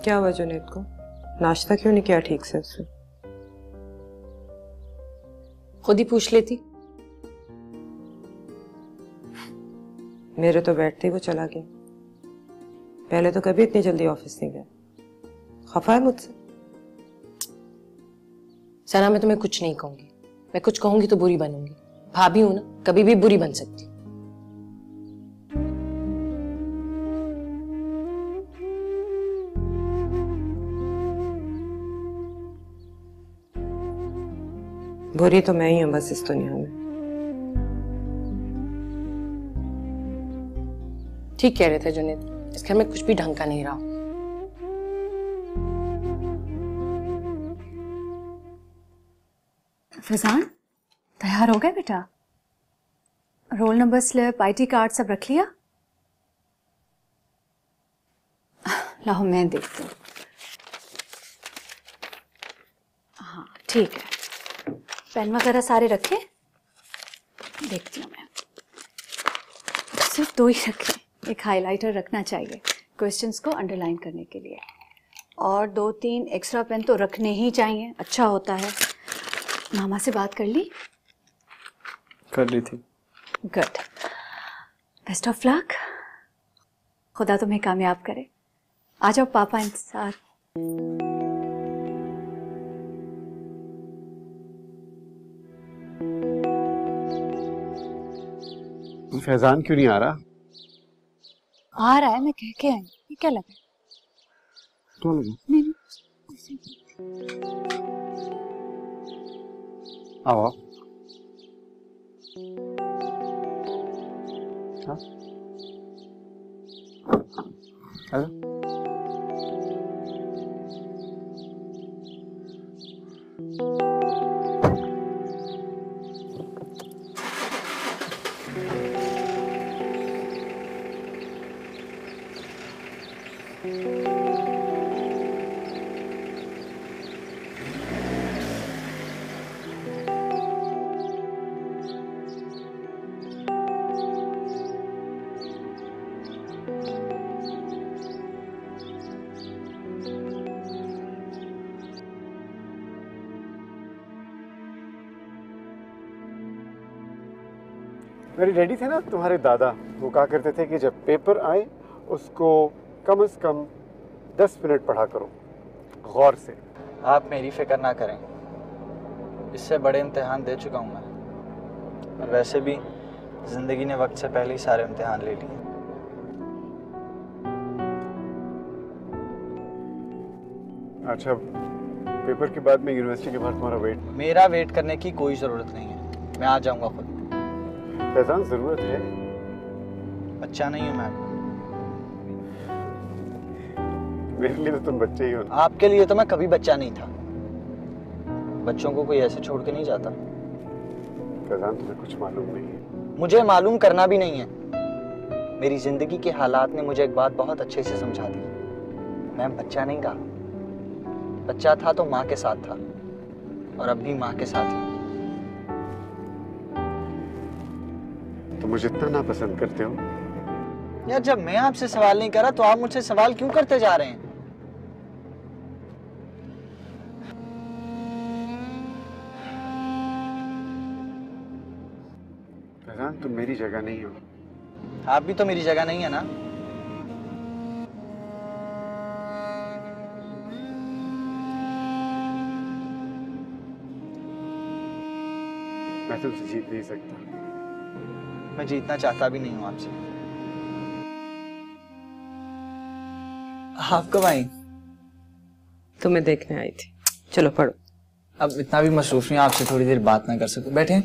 क्या हुआ जुनैद को? नाश्ता क्यों नहीं किया ठीक से उसने? खुद ही पूछ लेती। मेरे तो बैठते ही वो चला गया। पहले तो कभी इतनी जल्दी ऑफिस नहीं गया। खफा है मुझसे? सना, मैं तुम्हें कुछ नहीं कहूंगी। मैं कुछ कहूंगी तो बुरी बनूंगी। भाभी हूं ना, कभी भी बुरी बन सकती। बुरी तो मैं ही हूं बस इस दुनिया में। ठीक कह रहे थे जुनैद, इस घर में कुछ भी ढंग का नहीं रहा। फैजान, तैयार हो गए बेटा? Roll number slip, IT card सब रख लिया? लाओ मैं देखती हूँ। हाँ ठीक है। पेन वगैरह सारे रखे? देखती हूँ मैं। सिर्फ 2 ही रखे। एक हाइलाइटर रखना चाहिए क्वेश्चंस को अंडरलाइन करने के लिए, और 2-3 एक्स्ट्रा पेन तो रखने ही चाहिए, अच्छा होता है। मामा से बात कर ली? कर ली थी। Good, best of luck. खुदा तुम्हें कामयाब करे। आ जाओ, पापा इंतजार। फैजान क्यों नहीं आ रहा? आ रहा है, मैं कह के आई। ये क्या लगा? क्या लगा? नहीं। आओ। हाँ? हेलो? मेरी डैडी थे ना, तुम्हारे दादा, वो कहा करते थे कि जब पेपर आए उसको कम से कम 10 मिनट पढ़ा करो गौर से। आप मेरी फिक्र ना करें, इससे बड़े इम्तिहान दे चुका हूँ मैं, और वैसे भी ज़िंदगी ने वक्त से पहले ही सारे इम्तिहान ले लिए। अच्छा, पेपर के बाद में यूनिवर्सिटी के बाहर तुम्हारा वेट? मेरा वेट करने की कोई ज़रूरत नहीं है, मैं आ जाऊँगा खुद। फैजान ज़रूरत है? बच्चा नहीं हूँ मैं। मेरे लिए तो तुम बच्चे ही हो। आपके लिए तो मैं कभी बच्चा नहीं था। बच्चों को कोई ऐसे छोड़ के नहीं जाता। फैजान तुम्हें कुछ मालूम नहीं है। मुझे मालूम करना भी नहीं है। मेरी जिंदगी के हालात ने मुझे एक बात बहुत अच्छे से समझा दी। मैं बच्चा नहीं था। बच्चा था तो माँ के साथ था, और अब भी माँ के साथ ही। तुम मुझे इतना नापसंद करते हो? यार, जब मैं आपसे सवाल नहीं कर रहा तो आप मुझसे सवाल क्यों करते जा रहे हैं? फैजान तुम मेरी जगह नहीं हो। आप भी तो मेरी जगह नहीं है ना। मैं तुमसे जीत नहीं सकता। मैं जीतना चाहता भी नहीं हूं आपसे। आप कब आई? तुम्हें देखने आई थी। चलो पढ़ो। अब इतना भी मसरूफ नहीं, आपसे थोड़ी देर बात ना कर सकूं? बैठे।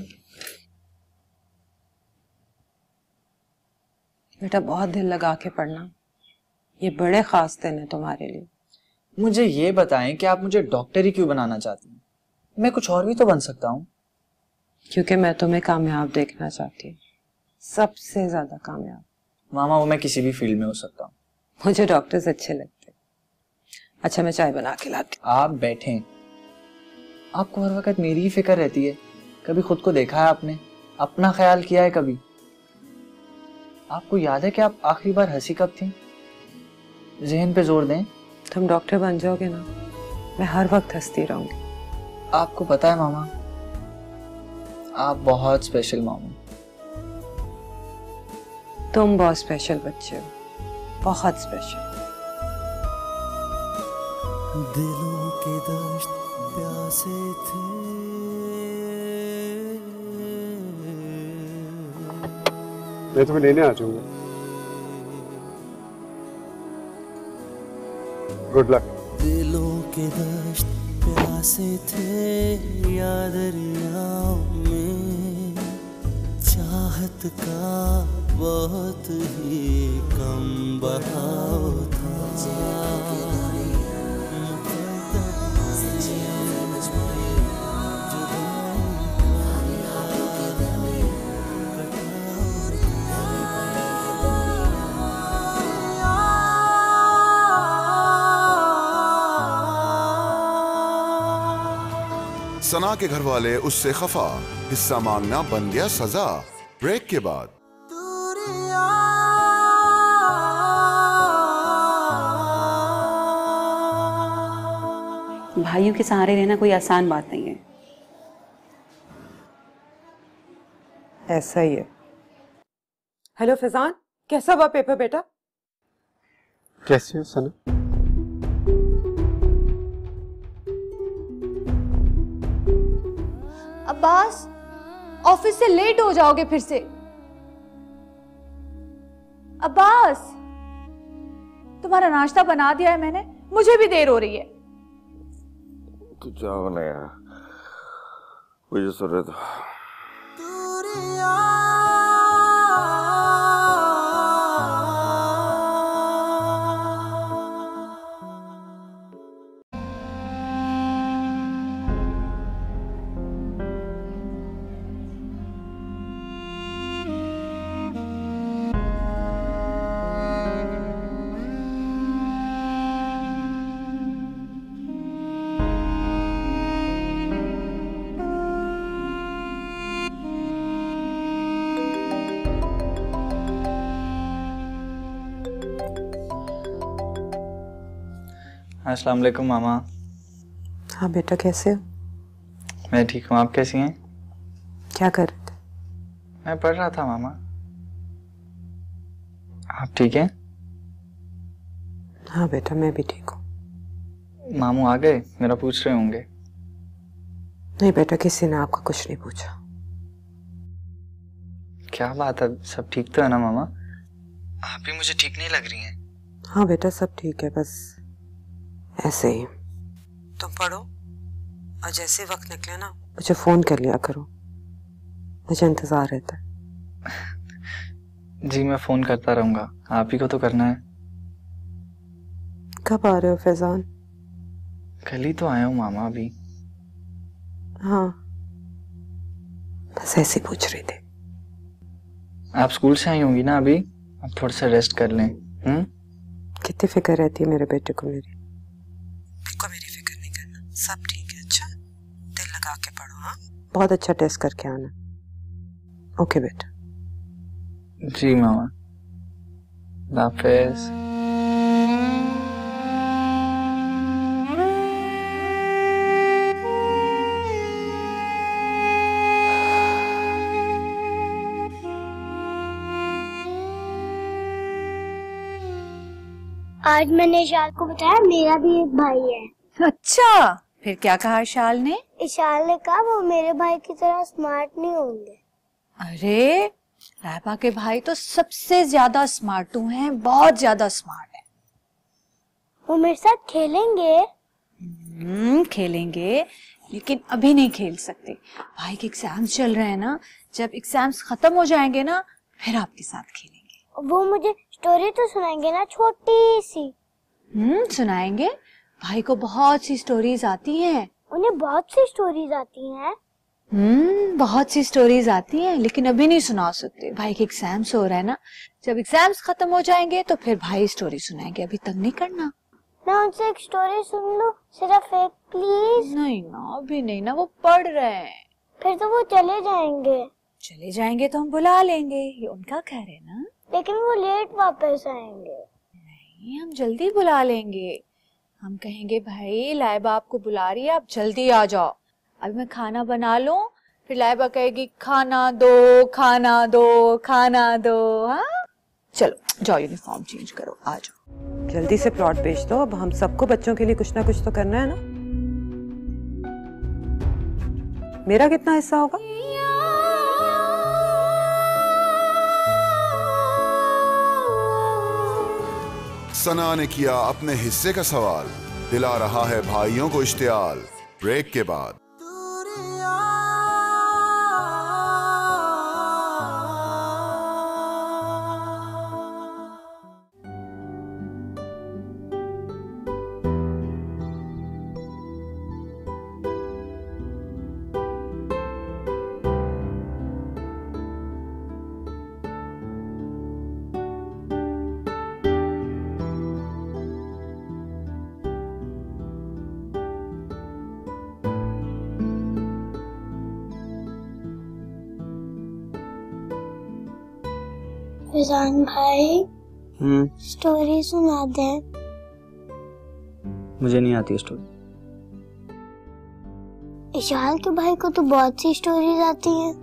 बेटा बहुत दिल लगा के पढ़ना, ये बड़े खास दिन है तुम्हारे लिए। मुझे ये बताएं कि आप मुझे डॉक्टर ही क्यों बनाना चाहती हैं? मैं कुछ और भी तो बन सकता हूँ। क्योंकि मैं तुम्हें कामयाब देखना चाहती हूँ, सबसे ज्यादा कामयाब। मामा, वो मैं किसी भी फील्ड में हो सकता हूँ। मुझे डॉक्टर्स अच्छे लगते हैं। अच्छा, मैं चाय बना के लाती हूँ। आप बैठें। आपको हर वक्त मेरी ही फिक्र रहती है। कभी खुद को देखा है आपने? अपना ख्याल किया है कभी? आपको याद है कि आप आखिरी बार हंसी कब थी? ज़हन पे जोर दें। तुम डॉक्टर बन जाओगे ना, मैं हर वक्त हंसती रहूंगी। आपको पता है मामा, आप बहुत स्पेशल मामा। तुम बहुत स्पेशल बच्चे हो, बहुत स्पेशल। दिलों के दश्त प्यासे थे, मैं तुम्हें लेने आ जाऊंगा। Good luck. दिलों के दश्त प्यासे थे, या दरियाओं में चाहत का बहुत ही कम बहाव था। सना के घर वाले उससे खफा, हिस्सा मांगना बन गया सजा। ब्रेक के बाद भाइयों के सहारे रहना कोई आसान बात नहीं है। ऐसा ही है। हेलो फैजान, कैसा हुआ पेपर बेटा? कैसी हो सना? अब्बास, ऑफिस से लेट हो जाओगे फिर से। अब्बास, तुम्हारा नाश्ता बना दिया है मैंने, मुझे भी देर हो रही है। तू जाओ ना यार, मुझे जरूरत है। अस्सलाम वालेकुम मामा। हाँ बेटा, कैसे हो? मैं ठीक हूँ, आप कैसी हैं? क्या कर रहे थे? मैं पढ़ रहा था मामा। आप ठीक हैं? हाँ बेटा, मैं भी ठीक हूँ। मामू आ गए? मेरा पूछ रहे होंगे। नहीं बेटा, किसी ने आपका कुछ नहीं पूछा। क्या बात है, सब ठीक तो है ना मामा? आप भी मुझे ठीक नहीं लग रही हैं। हाँ बेटा, सब ठीक है, बस ऐसे ही। तुम पढ़ो और जैसे वक्त निकले ना मुझे फोन कर लिया करो, मुझे इंतजार रहता है। जी मैं फोन करता रहूंगा, आप ही को तो करना है। कब आ रहे हो फैजान? कल ही तो आया हूँ मामा अभी। हाँ, बस ऐसे पूछ रही थी। आप स्कूल से आई होंगी ना अभी, अब थोड़ा सा रेस्ट कर लें। कितनी फिक्र रहती है मेरे बेटे को मेरी। मेरी फिक्र नहीं करना, सब ठीक है। अच्छा, दिल लगा के पढ़ो। हाँ, बहुत अच्छा टेस्ट करके आना। ओके बेटा। जी मामा, हाफिज। आज मैंने इशाल को बताया मेरा भी एक भाई है। अच्छा, फिर क्या कहा इशाल ने? इशाल ने कहा वो मेरे भाई की तरह स्मार्ट नहीं होंगे। अरे, रायबा के भाई तो सबसे ज्यादा स्मार्ट हैं, बहुत ज्यादा स्मार्ट है। वो मेरे साथ खेलेंगे? खेलेंगे, लेकिन अभी नहीं खेल सकते। भाई के एग्जाम्स चल रहे हैं ना, जब एग्जाम्स खत्म हो जाएंगे ना फिर आपके साथ खेलेंगे। वो मुझे स्टोरी तो सुनाएंगे ना, छोटी सी? सुनाएंगे। भाई को बहुत सी स्टोरीज आती हैं। उन्हें बहुत सी स्टोरीज आती हैं? बहुत सी स्टोरीज आती हैं, लेकिन अभी नहीं सुना सकते। भाई के एग्जाम्स हो रहे हैं ना, जब एग्जाम्स खत्म हो जाएंगे तो फिर भाई स्टोरी सुनाएंगे। अभी तंग नहीं करना। मैं उनसे एक स्टोरी सुन लूं सिर्फ एक, प्लीज? नहीं ना, अभी नहीं ना, वो पढ़ रहे हैं। फिर तो वो चले जाएंगे। चले जाएंगे तो हम बुला लेंगे, ये उनका घर है ना। लेकिन वो लेट वापस आएंगे। नहीं, हम जल्दी बुला लेंगे। हम कहेंगे भाई लाइबा आपको बुला रही है, आप जल्दी आ जाओ। अभी मैं खाना बना लूं, फिर लाइबा कहेगी खाना दो खाना दो खाना दो। हाँ चलो जाओ, यूनिफॉर्म चेंज करो, आ जाओ। जल्दी से प्लॉट बेच दो, अब हम सबको बच्चों के लिए कुछ ना कुछ तो करना है ना। मेरा कितना हिस्सा होगा? सना ने किया अपने हिस्से का सवाल, दिला रहा है भाइयों को इश्तियाल। ब्रेक के बाद फैजान भाई स्टोरी सुना दे। मुझे नहीं आती स्टोरी। इशाल के भाई को तो बहुत सी स्टोरीज आती हैं।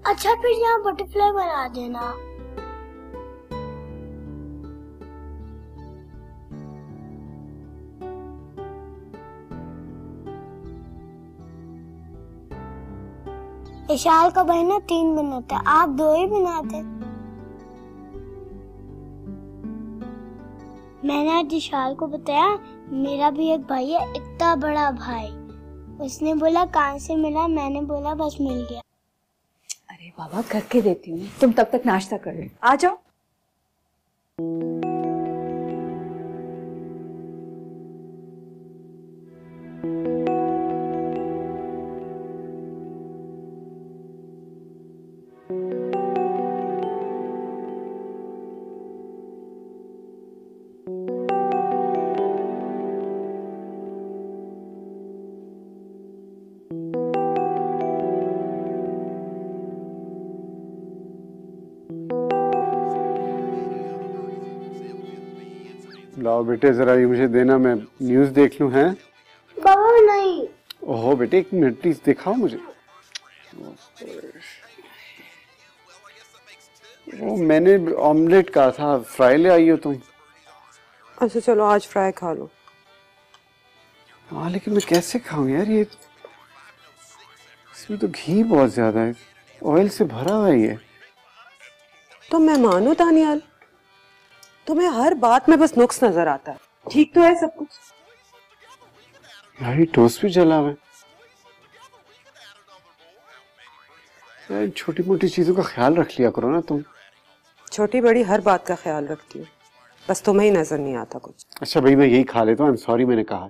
अच्छा फिर यहाँ बटरफ्लाई बना देना। इशाल का भाई ना 3 बनाता है, आप 2 ही बनाते। मैंने आज इशाल को बताया मेरा भी एक भाई है, इतना बड़ा भाई। उसने बोला कहाँ से मिला, मैंने बोला बस मिल गया। अरे बाबा करके देती हूँ, तुम तब तक नाश्ता कर लो, आ जाओ। लाओ बेटे जरा ये मुझे देना, मैं न्यूज़ देख लूं। हैं बाबा नहीं। ओहो बेटे 1 मिनट प्लीज दिखाओ मुझे। वो मैंने ऑमलेट कहा था, फ्राई ले आई हो तुम। अच्छा चलो आज फ्राई खा लो। हाँ लेकिन मैं कैसे खाऊं यार, ये इसमें तो घी बहुत ज्यादा है, ऑयल से भरा हुआ है ये। तो मैं मानो दानियाल, तुम्हें हर बात में बस नुक्स नजर आता है। ठीक तो है सब कुछ। यार ये टोस्ट भी जला हुआ है यार। छोटी मोटी चीजों का ख्याल रख लिया करो ना तुम। छोटी बड़ी हर बात का ख्याल रखती हूँ, बस तुम्हें ही नजर नहीं आता कुछ। अच्छा भाई मैं यही खा लेता हूँ, सॉरी मैंने कहा।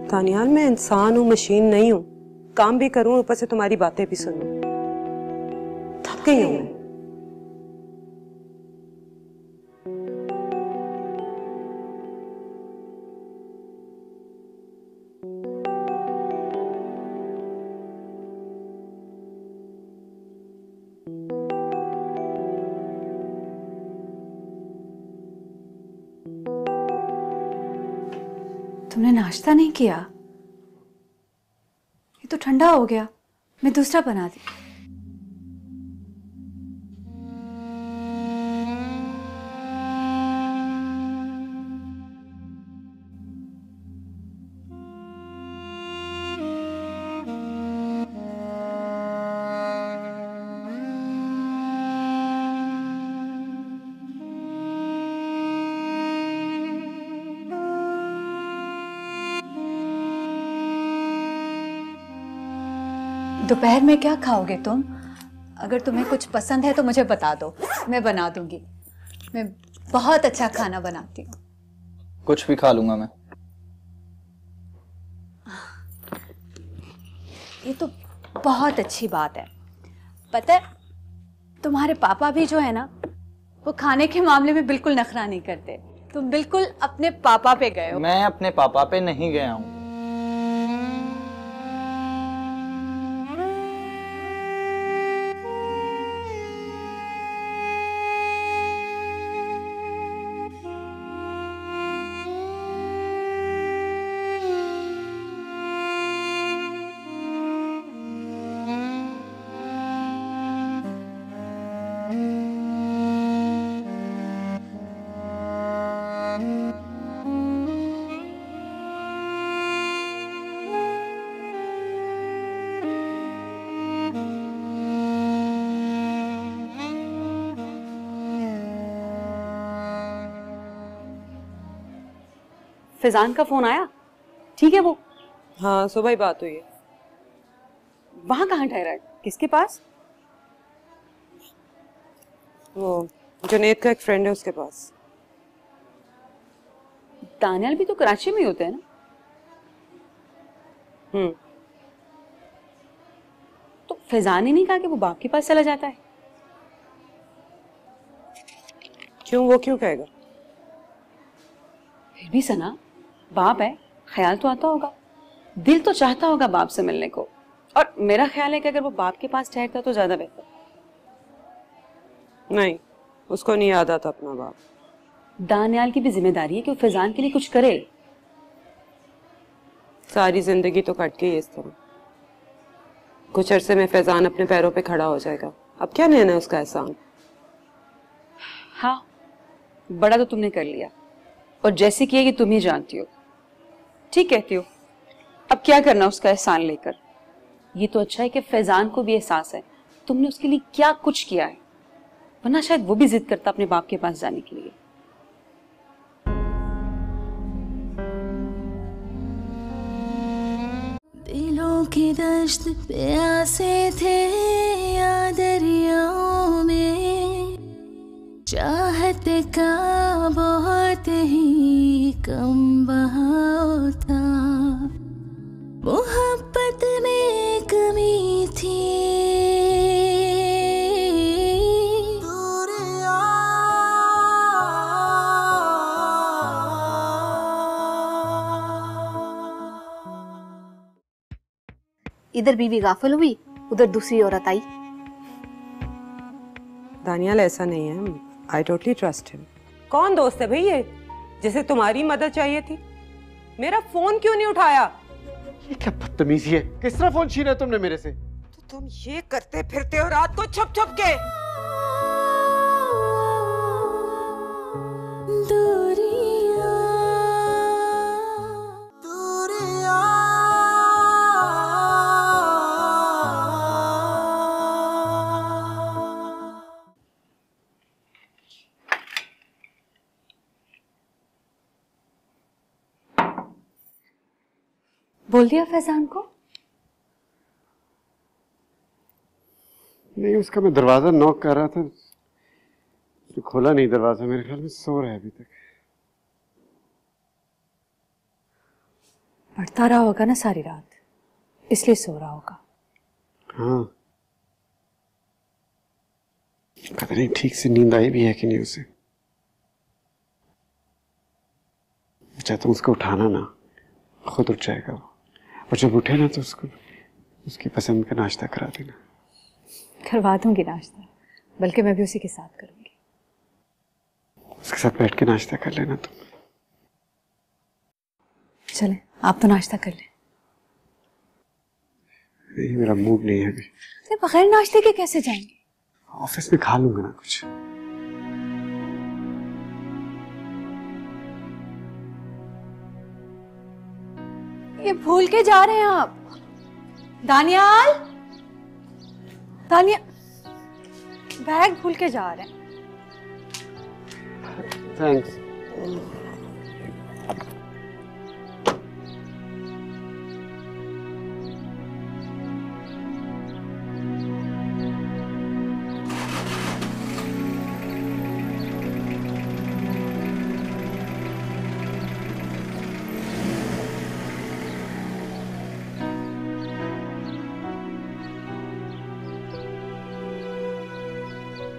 दानियाल मैं इंसान हूँ, मशीन नहीं हूँ। काम भी करूँ ऊपर से तुम्हारी बातें भी सुनूं। थक गई हूँ मैं। तुमने नाश्ता नहीं किया? ये तो ठंडा हो गया, मैं दूसरा बना दी। दोपहर में क्या खाओगे तुम? अगर तुम्हें कुछ पसंद है तो मुझे बता दो, मैं बना दूंगी। मैं बहुत अच्छा खाना बनाती हूँ। कुछ भी खा लूंगा मैं। ये तो बहुत अच्छी बात है। पता है तुम्हारे पापा भी जो है ना, वो खाने के मामले में बिल्कुल नखरा नहीं करते। तुम बिल्कुल अपने पापा पे गए हो। मैं अपने पापा पे नहीं गया हूँ। फैजान का फोन आया? ठीक है वो? हाँ सुबह ही बात हुई है। वहां कहाँ ठहरा है? किसके पास? वो जुनेद का एक फ्रेंड है उसके पास। दानियाल भी तो कराची में ही होते हैं ना? तो फैजान ने नहीं कहा कि वो बाप के पास चला जाता है? क्यों, वो क्यों कहेगा? फिर भी सना, बाप है, ख्याल तो आता होगा। दिल तो चाहता होगा बाप से मिलने को, और मेरा ख्याल है कि अगर वो बाप के पास ठहरता तो ज्यादा बेहतर। नहीं, उसको नहीं याद आता अपना बाप। दानियाल की भी जिम्मेदारी है कि वो फैजान के लिए कुछ करे। सारी जिंदगी तो कट गई इस तरह। कुछ अरसे में फैजान अपने पैरों पे खड़ा हो जाएगा। अब क्या लेना है उसका एहसान? हाँ, बड़ा तो तुमने कर लिया, और जैसे किया कि तुम ही जानती हो। ठीक कहती हो, अब क्या करना उसका एहसान लेकर। ये तो अच्छा है कि फैजान को भी एहसास है तुमने उसके लिए क्या कुछ किया है, वरना शायद वो भी जिद करता अपने बाप के पास जाने के लिए। दिलों की दश्त प्यासे थे या दरियाओं में, चाहत का बहुत ही कम बहाव था, मोहब्बत में कमी थी। इधर बीवी गाफिल हुई, उधर दूसरी औरत आई। दानियाल ऐसा नहीं है, आई टोटली ट्रस्ट हिम। कौन दोस्त है भाई ये, जिसे तुम्हारी मदद चाहिए थी? मेरा फोन क्यों नहीं उठाया? ये क्या बदतमीजी है? किस तरह फोन छीना तुमने मेरे से? तो तुम ये करते फिरते हो रात को छुप छुप के। बोल दिया फैजान को? नहीं, उसका मैं दरवाजा नॉक कर रहा था, उसने खोला नहीं दरवाजा। मेरे ख्याल में सो रहा है अभी तक। पढ़ता रहा होगा ना सारी रात, इसलिए सो रहा होगा। हाँ, पता नहीं ठीक से नींद आई भी है कि नहीं उसे। अच्छा, तुम उसको उठाना ना, खुद उठ जाएगा वो। और जब उठे ना तो उसको उसकी पसंद का नाश्ता करा देना। करवा दूंगी नाश्ता, बल्कि मैं भी उसी के साथ करूंगी। उसके साथ बैठ के नाश्ता कर लेना तुम। चले, आप तो नाश्ता कर लें। नहीं, मेरा मूड नहीं है अभी। बगैर नाश्ते के कैसे जाएंगे? ऑफिस में खा लूंगा ना कुछ। ये भूल के जा रहे हैं आप। दानियाल, दानियाल, बैग भूल के जा रहे हैं। थैंक्स।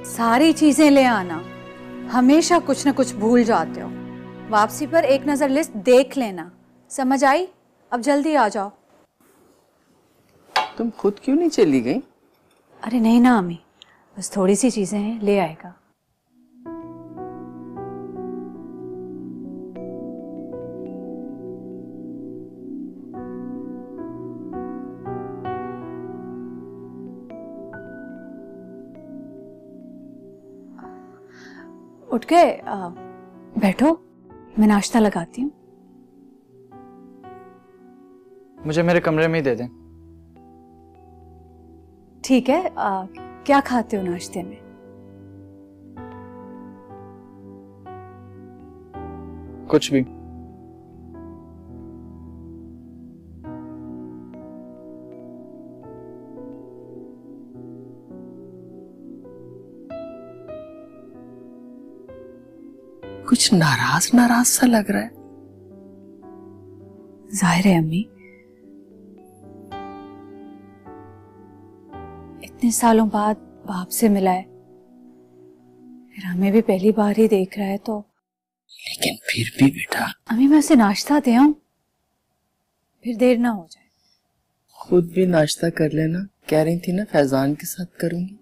सारी चीजें ले आना, हमेशा कुछ न कुछ भूल जाते हो। वापसी पर एक नजर लिस्ट देख लेना, समझ आई? अब जल्दी आ जाओ। तुम खुद क्यों नहीं चली गई? अरे नहीं ना अम्मी, बस थोड़ी सी चीजें हैं, ले आएगा। उठ गए? बैठो, मैं नाश्ता लगाती हूँ। मुझे मेरे कमरे में ही दे दें। ठीक है। क्या खाते हो नाश्ते में? कुछ भी। कुछ नाराज नाराज सा लग रहा है। जाहिर है अम्मी, इतने सालों बाद बाप से मिला है, फिर हमें भी पहली बार ही देख रहा है तो। लेकिन फिर भी बेटा। अम्मी, मैं उसे नाश्ता दे आऊं? फिर देर ना हो जाए। खुद भी नाश्ता कर लेना, कह रही थी ना फैजान के साथ करूंगी।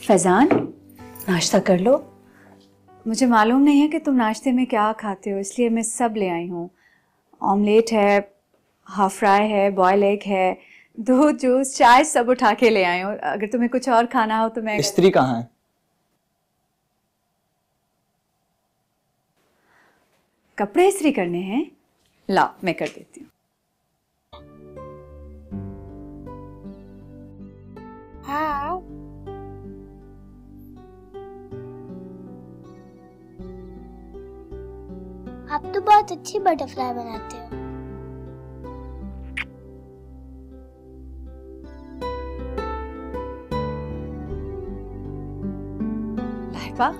फैजान, नाश्ता कर लो। मुझे मालूम नहीं है कि तुम नाश्ते में क्या खाते हो, इसलिए मैं सब ले आई हूँ। ऑमलेट है, हाफ फ्राई है, बॉयल एग है, दूध, जूस, चाय सब उठा के ले आई हूँ। अगर तुम्हें कुछ और खाना हो तो मैं। स्त्री कहाँ है? कपड़े इस्त्री करने हैं? ला, मैं कर देती हूँ। हाँ। आप तो बहुत अच्छी बटरफ्लाई बनाते हो। लाइबा,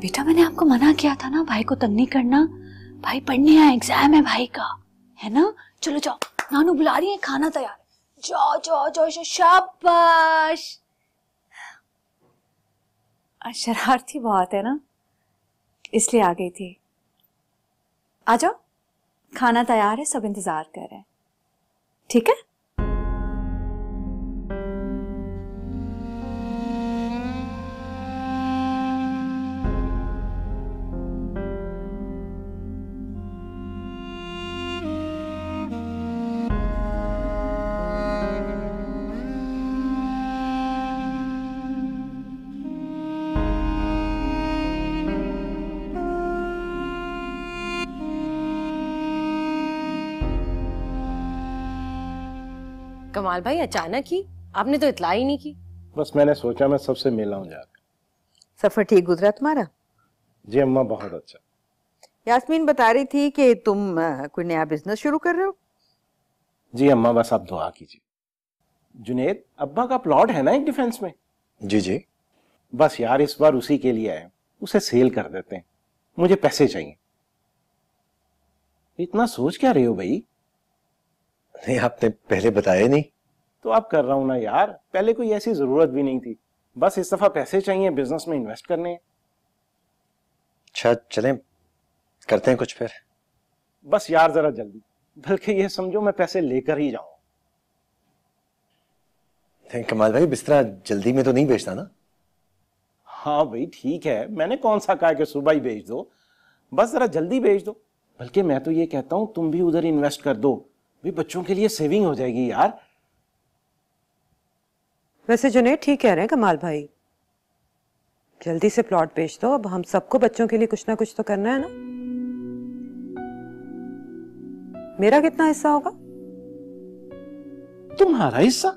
बेटा मैंने आपको मना किया था ना भाई को तंग नहीं करना। भाई पढ़ने आया, एग्जाम है भाई का, है ना? चलो जाओ, नानू बुला रही है, खाना तैयार है। जाओ जाओ जाओ, शाबाश। शरारती बहुत है ना, इसलिए आ गई थी। आ जाओ, खाना तैयार है, सब इंतजार कर रहे हैं, ठीक है? कमाल भाई, अचानक ही आपने तो इतला ही नहीं की। बस मैंने सोचा मैं सबसे मिला हूं जाकर। सफर ठीक गुजरा तुम्हारा? जी अम्मा, बहुत अच्छा। यास्मीन बता रही थी कि तुम कोई नया बिजनेस शुरू कर रहे हो। जी अम्मा, बस आप दुआ कीजिए। जुनेद, अब्बा का प्लॉट है ना एक डिफेंस में? जी जी। बस यार, इस बार उसी के लिए आए, उसे सेल कर देते हैं, मुझे पैसे चाहिए। इतना सोच क्या रहे हो भाई? नहीं, आपने पहले बताया नहीं। तो अब कर रहा हूं ना यार, पहले कोई ऐसी जरूरत भी नहीं थी, बस इस दफा पैसे चाहिए, बिजनेस में इन्वेस्ट करने हैं। अच्छा चलें, करते हैं कुछ फिर। बस यार जरा जल्दी, बल्कि ये समझो मैं पैसे लेकर ही जाऊं। कमाल भाई, बिस्तरा जल्दी में तो नहीं बेचता ना? हाँ भाई ठीक है, मैंने कौन सा कहा कि सुबह ही बेच दो, बस जरा जल्दी बेच दो। बल्कि मैं तो ये कहता हूं तुम भी उधर इन्वेस्ट कर दो, भी बच्चों के लिए सेविंग हो जाएगी यार। वैसे जुनेद ठीक कह रहे हैं कमाल भाई, जल्दी से प्लॉट बेच दो। अब हम सबको बच्चों के लिए कुछ ना कुछ तो करना है ना। मेरा कितना हिस्सा होगा? तुम्हारा हिस्सा?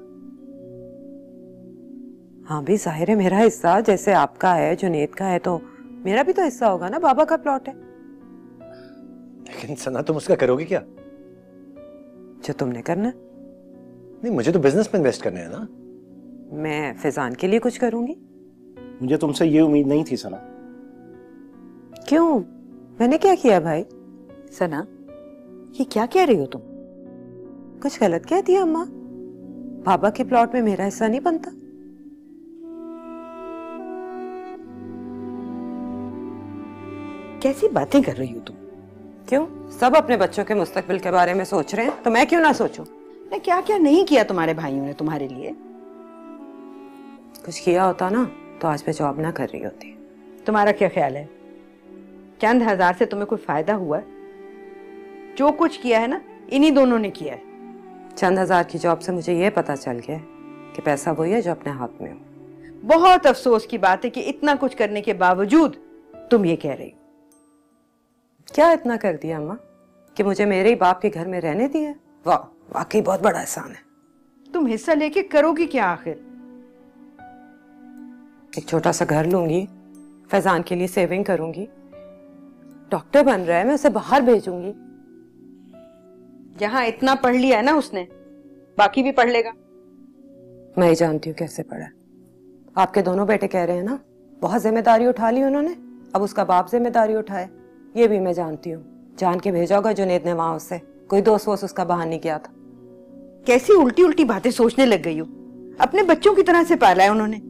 हाँ भी जाहिर है मेरा हिस्सा, जैसे आपका है, जुनेद का है, तो मेरा भी तो हिस्सा होगा ना। बाबा का प्लॉट है। लेकिन सना, तुम उसका करोगे क्या? जो तुमने करना। नहीं, मुझे तो बिजनेस में इन्वेस्ट करना है ना। मैं फैजान के लिए कुछ करूंगी। मुझे तुमसे ये उम्मीद नहीं थी सना। क्यों? मैंने क्या किया भाई? सना, ये क्या कह रही हो तुम? कुछ गलत कह दिया अम्मा? बाबा के प्लॉट में मेरा हिस्सा नहीं बनता? कैसी बातें कर रही हो तुम? क्यों? सब अपने बच्चों के मुस्तकबिल के बारे में सोच रहे हैं, तो मैं क्यों ना सोचूं? मैं क्या क्या नहीं किया तुम्हारे भाइयों ने तुम्हारे लिए। कुछ किया होता ना तो आज मैं जॉब ना कर रही होती। तुम्हारा क्या ख्याल है, चंद हजार से तुम्हें कोई फायदा हुआ है? जो कुछ किया है ना, इन्हीं दोनों ने किया है। चंद हजार की जॉब से मुझे ये पता चल गया कि पैसा वही है जो अपने हाथ में हो। बहुत अफसोस की बात है कि इतना कुछ करने के बावजूद तुम ये कह रही हो। क्या इतना कर दिया अम्मा कि मुझे मेरे ही बाप के घर में रहने दिया? वाह, वाकई बहुत बड़ा एहसान है। तुम हिस्सा लेके करोगी क्या आखिर? एक छोटा सा घर लूंगी, फैजान के लिए सेविंग करूंगी, डॉक्टर बन रहा है, मैं उसे बाहर भेजूंगी। जहां इतना पढ़ लिया है ना उसने, बाकी भी पढ़ लेगा। मैं ही जानती हूँ कैसे पढ़ा। आपके दोनों बेटे कह रहे हैं ना, बहुत जिम्मेदारी उठा ली उन्होंने, अब उसका बाप जिम्मेदारी उठाए, ये भी मैं जानती हूँ। जान के भेजा होगा जुनेद ने वहां उससे, कोई दोस्त वोस्त उसका बाहर नहीं किया था। कैसी उल्टी उल्टी बातें सोचने लग गई हो। अपने बच्चों की तरह से पाला है उन्होंने।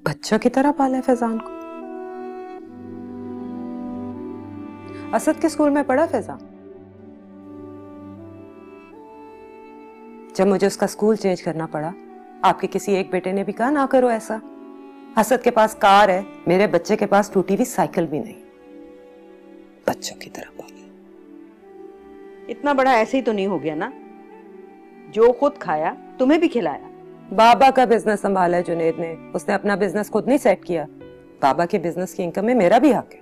बच्चों की तरह पाला है फैजान को? असद के स्कूल में पढ़ा फैजान? जब मुझे उसका स्कूल चेंज करना पड़ा, आपके किसी एक बेटे ने भी कहा ना करो ऐसा। असद के पास कार है, मेरे बच्चे के पास टूटी हुई साइकिल भी नहीं। बच्चों की तरह पाला। इतना बड़ा ऐसे ही तो नहीं हो गया ना, जो खुद खाया तुम्हें भी खिलाया। बाबा का बिजनेस संभाला है जुनेद ने, उसने अपना बिजनेस खुद नहीं सेट किया। बाबा के बिजनेस की इनकम में मेरा भी हक है।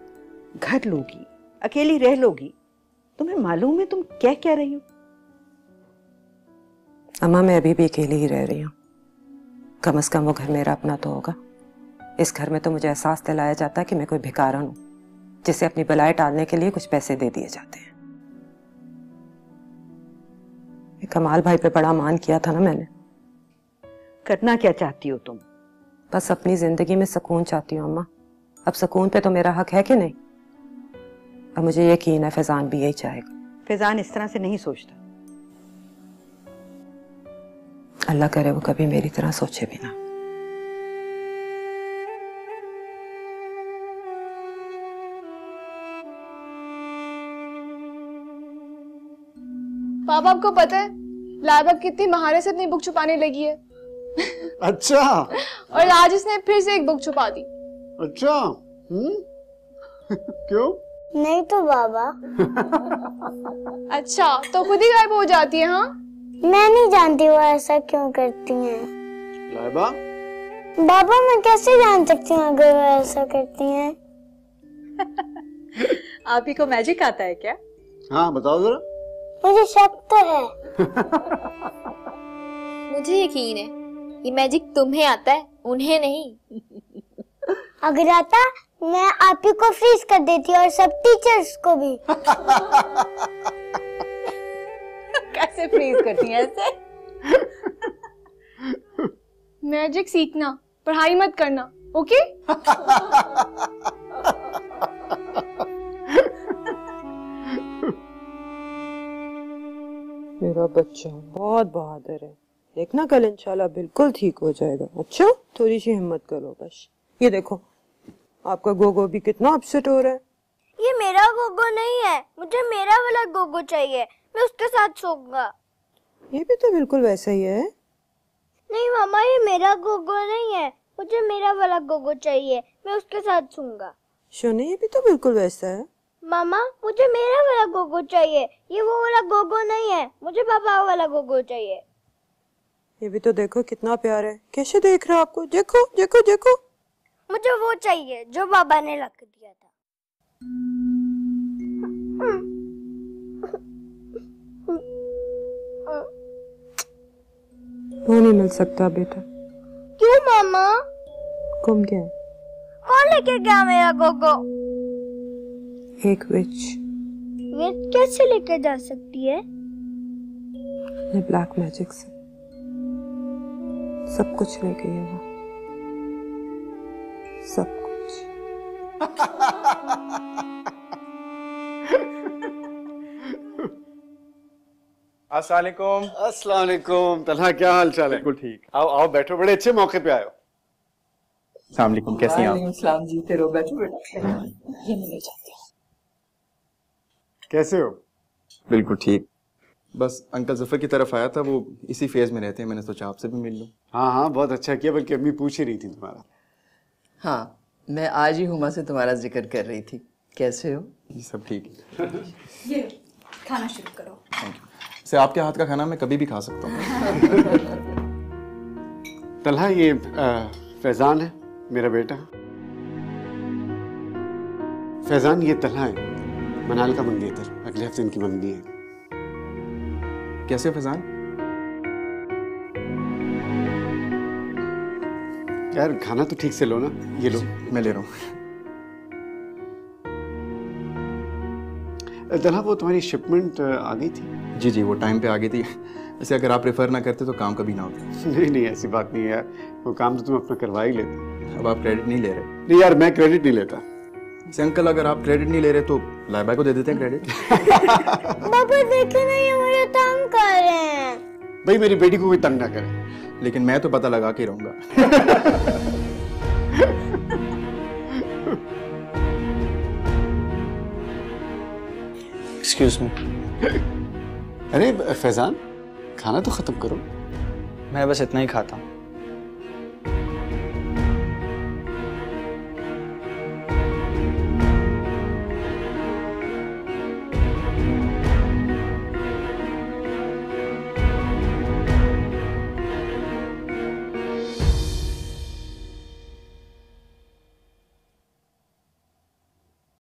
घर लोगी, अकेली रह लोगी, तुम्हें मालूम है तुम क्या कह रही हो? अम्मा मैं अभी भी अकेली ही रह रही हूँ। कम से कम वो घर मेरा अपना तो होगा। इस घर में तो मुझे एहसास दिलाया जाता है कि मैं कोई भिखारन हूँ, जिसे अपनी बलाई टालने के लिए कुछ पैसे दे दिए जाते हैं। कमाल भाई पे बड़ा मान किया था ना मैंने। करना क्या चाहती हो तुम? बस अपनी जिंदगी में सुकून चाहती हूँ अम्मा। अब सुकून पे तो मेरा हक है कि नहीं? अब मुझे यकीन है फैजान भी यही चाहेगा। फैजान इस तरह से नहीं सोचता। अल्लाह करे वो कभी मेरी तरह सोचे भी ना। पापा आपको पता है लाइबा कितनी महारत से अपनी बुक छुपाने लगी है। अच्छा। और आज इसने फिर से एक बुक छुपा दी। अच्छा। क्यों? नहीं तो बाबा। अच्छा तो खुद ही गायब हो जाती है? हाँ मैं नहीं जानती वो ऐसा क्यों करती हैं। लाइबा? बाबा मैं कैसे जान सकती हूँ अगर वो ऐसा करती हैं? आप ही को मैजिक आता है क्या? हाँ बताओ जरा। मुझे शक तो है। मुझे यकीन है ये मैजिक तुम्हें आता है, उन्हें नहीं। अगर आता मैं आप ही को फ्रीज कर देती और सब टीचर्स को भी। कैसे फ्रीज करती हैं ऐसे? मैजिक सीखना, पढ़ाई मत करना, ओके? मेरा बच्चा बहुत बहादुर है, देखना कल इंशाल्लाह बिल्कुल ठीक हो जाएगा। अच्छा थोड़ी सी हिम्मत करो बस। ये देखो आपका गोगो भी कितना अपसेट हो रहा है। ये मेरा गोगो नहीं है, मुझे मेरा वाला गोगो चाहिए, मैं उसके साथ सोऊंगा। ये भी तो बिल्कुल वैसा ही है। नहीं मामा ये मेरा गोगो नहीं है, मुझे मेरा वाला गोगो चाहिए, मैं उसके साथ सोऊंगा। शोने ये भी तो बिल्कुल वैसा है। मामा मुझे मेरा वाला गोगो चाहिए, ये वो वाला गोगो नहीं है, मुझे पापा वाला गोगो चाहिए। ये भी तो देखो कितना प्यार है, कैसे देख रहा है आपको, देखो देखो देखो। मुझे वो चाहिए जो बाबा ने रख दिया था। वो नहीं मिल सकता बेटा। क्यों मामा? गुम गया। कौन लेके गया मेरा गोगो? एक विच। विच कैसे लेके जा सकती है? ये ब्लैक मैजिक से सब कुछ ले गई है वो, सब कुछ। अस्सलाम वालेकुम। अस्सलाम वालेकुम। तलहा क्या हाल चाल है? बिल्कुल ठीक। आओ आओ बैठो, बड़े अच्छे मौके पे आए हो। अस्सलाम वालेकुम, कैसी हैं आप? सलाम जी, तेरो बैठो बेटा। ये मैं ले जाती हूँ। कैसे हो? बिल्कुल ठीक। बस अंकल जफर की तरफ आया था, वो इसी फेज में रहते हैं, मैंने सोचा आपसे भी मिल लूं। हाँ हाँ बहुत अच्छा किया, बल्कि अम्मी पूछ ही रही थी तुम्हारा। हाँ मैं आज ही हुमा से तुम्हारा जिक्र कर रही थी। कैसे हो? जी सब ठीक है। ये खाना शुरू करो। Thank you. से आपके हाथ का खाना मैं कभी भी खा सकता हूँ। तलहा ये फैजान है मेरा बेटा। फैजान ये तलहा है, मनाल का मंगेतर, अगले हफ्ते इनकी मंगनी है। कैसे फैजान? यार खाना तो ठीक से लो ना। ये लो। मैं ले रहा हूँ। तलहा वो तुम्हारी शिपमेंट आ गई थी? जी जी वो टाइम पे आ गई थी। वैसे अगर आप रेफर ना करते तो काम कभी ना होता। नहीं नहीं ऐसी बात नहीं है यार, वो काम तो तुम अपना करवा ही लेते। अब आप क्रेडिट नहीं ले रहे? नहीं यार मैं क्रेडिट नहीं लेता। से अंकल अगर आप क्रेडिट नहीं ले रहे तो लाइबा को दे देते हैं क्रेडिट। बाबा देखे ना ये मुझे तंग कर रहे हैं। भाई मेरी बेटी को कोई तंग ना करे। लेकिन मैं तो पता लगा के रहूंगा। Excuse me. अरे फैजान, खाना तो खत्म करो। मैं बस इतना ही खाता हूँ।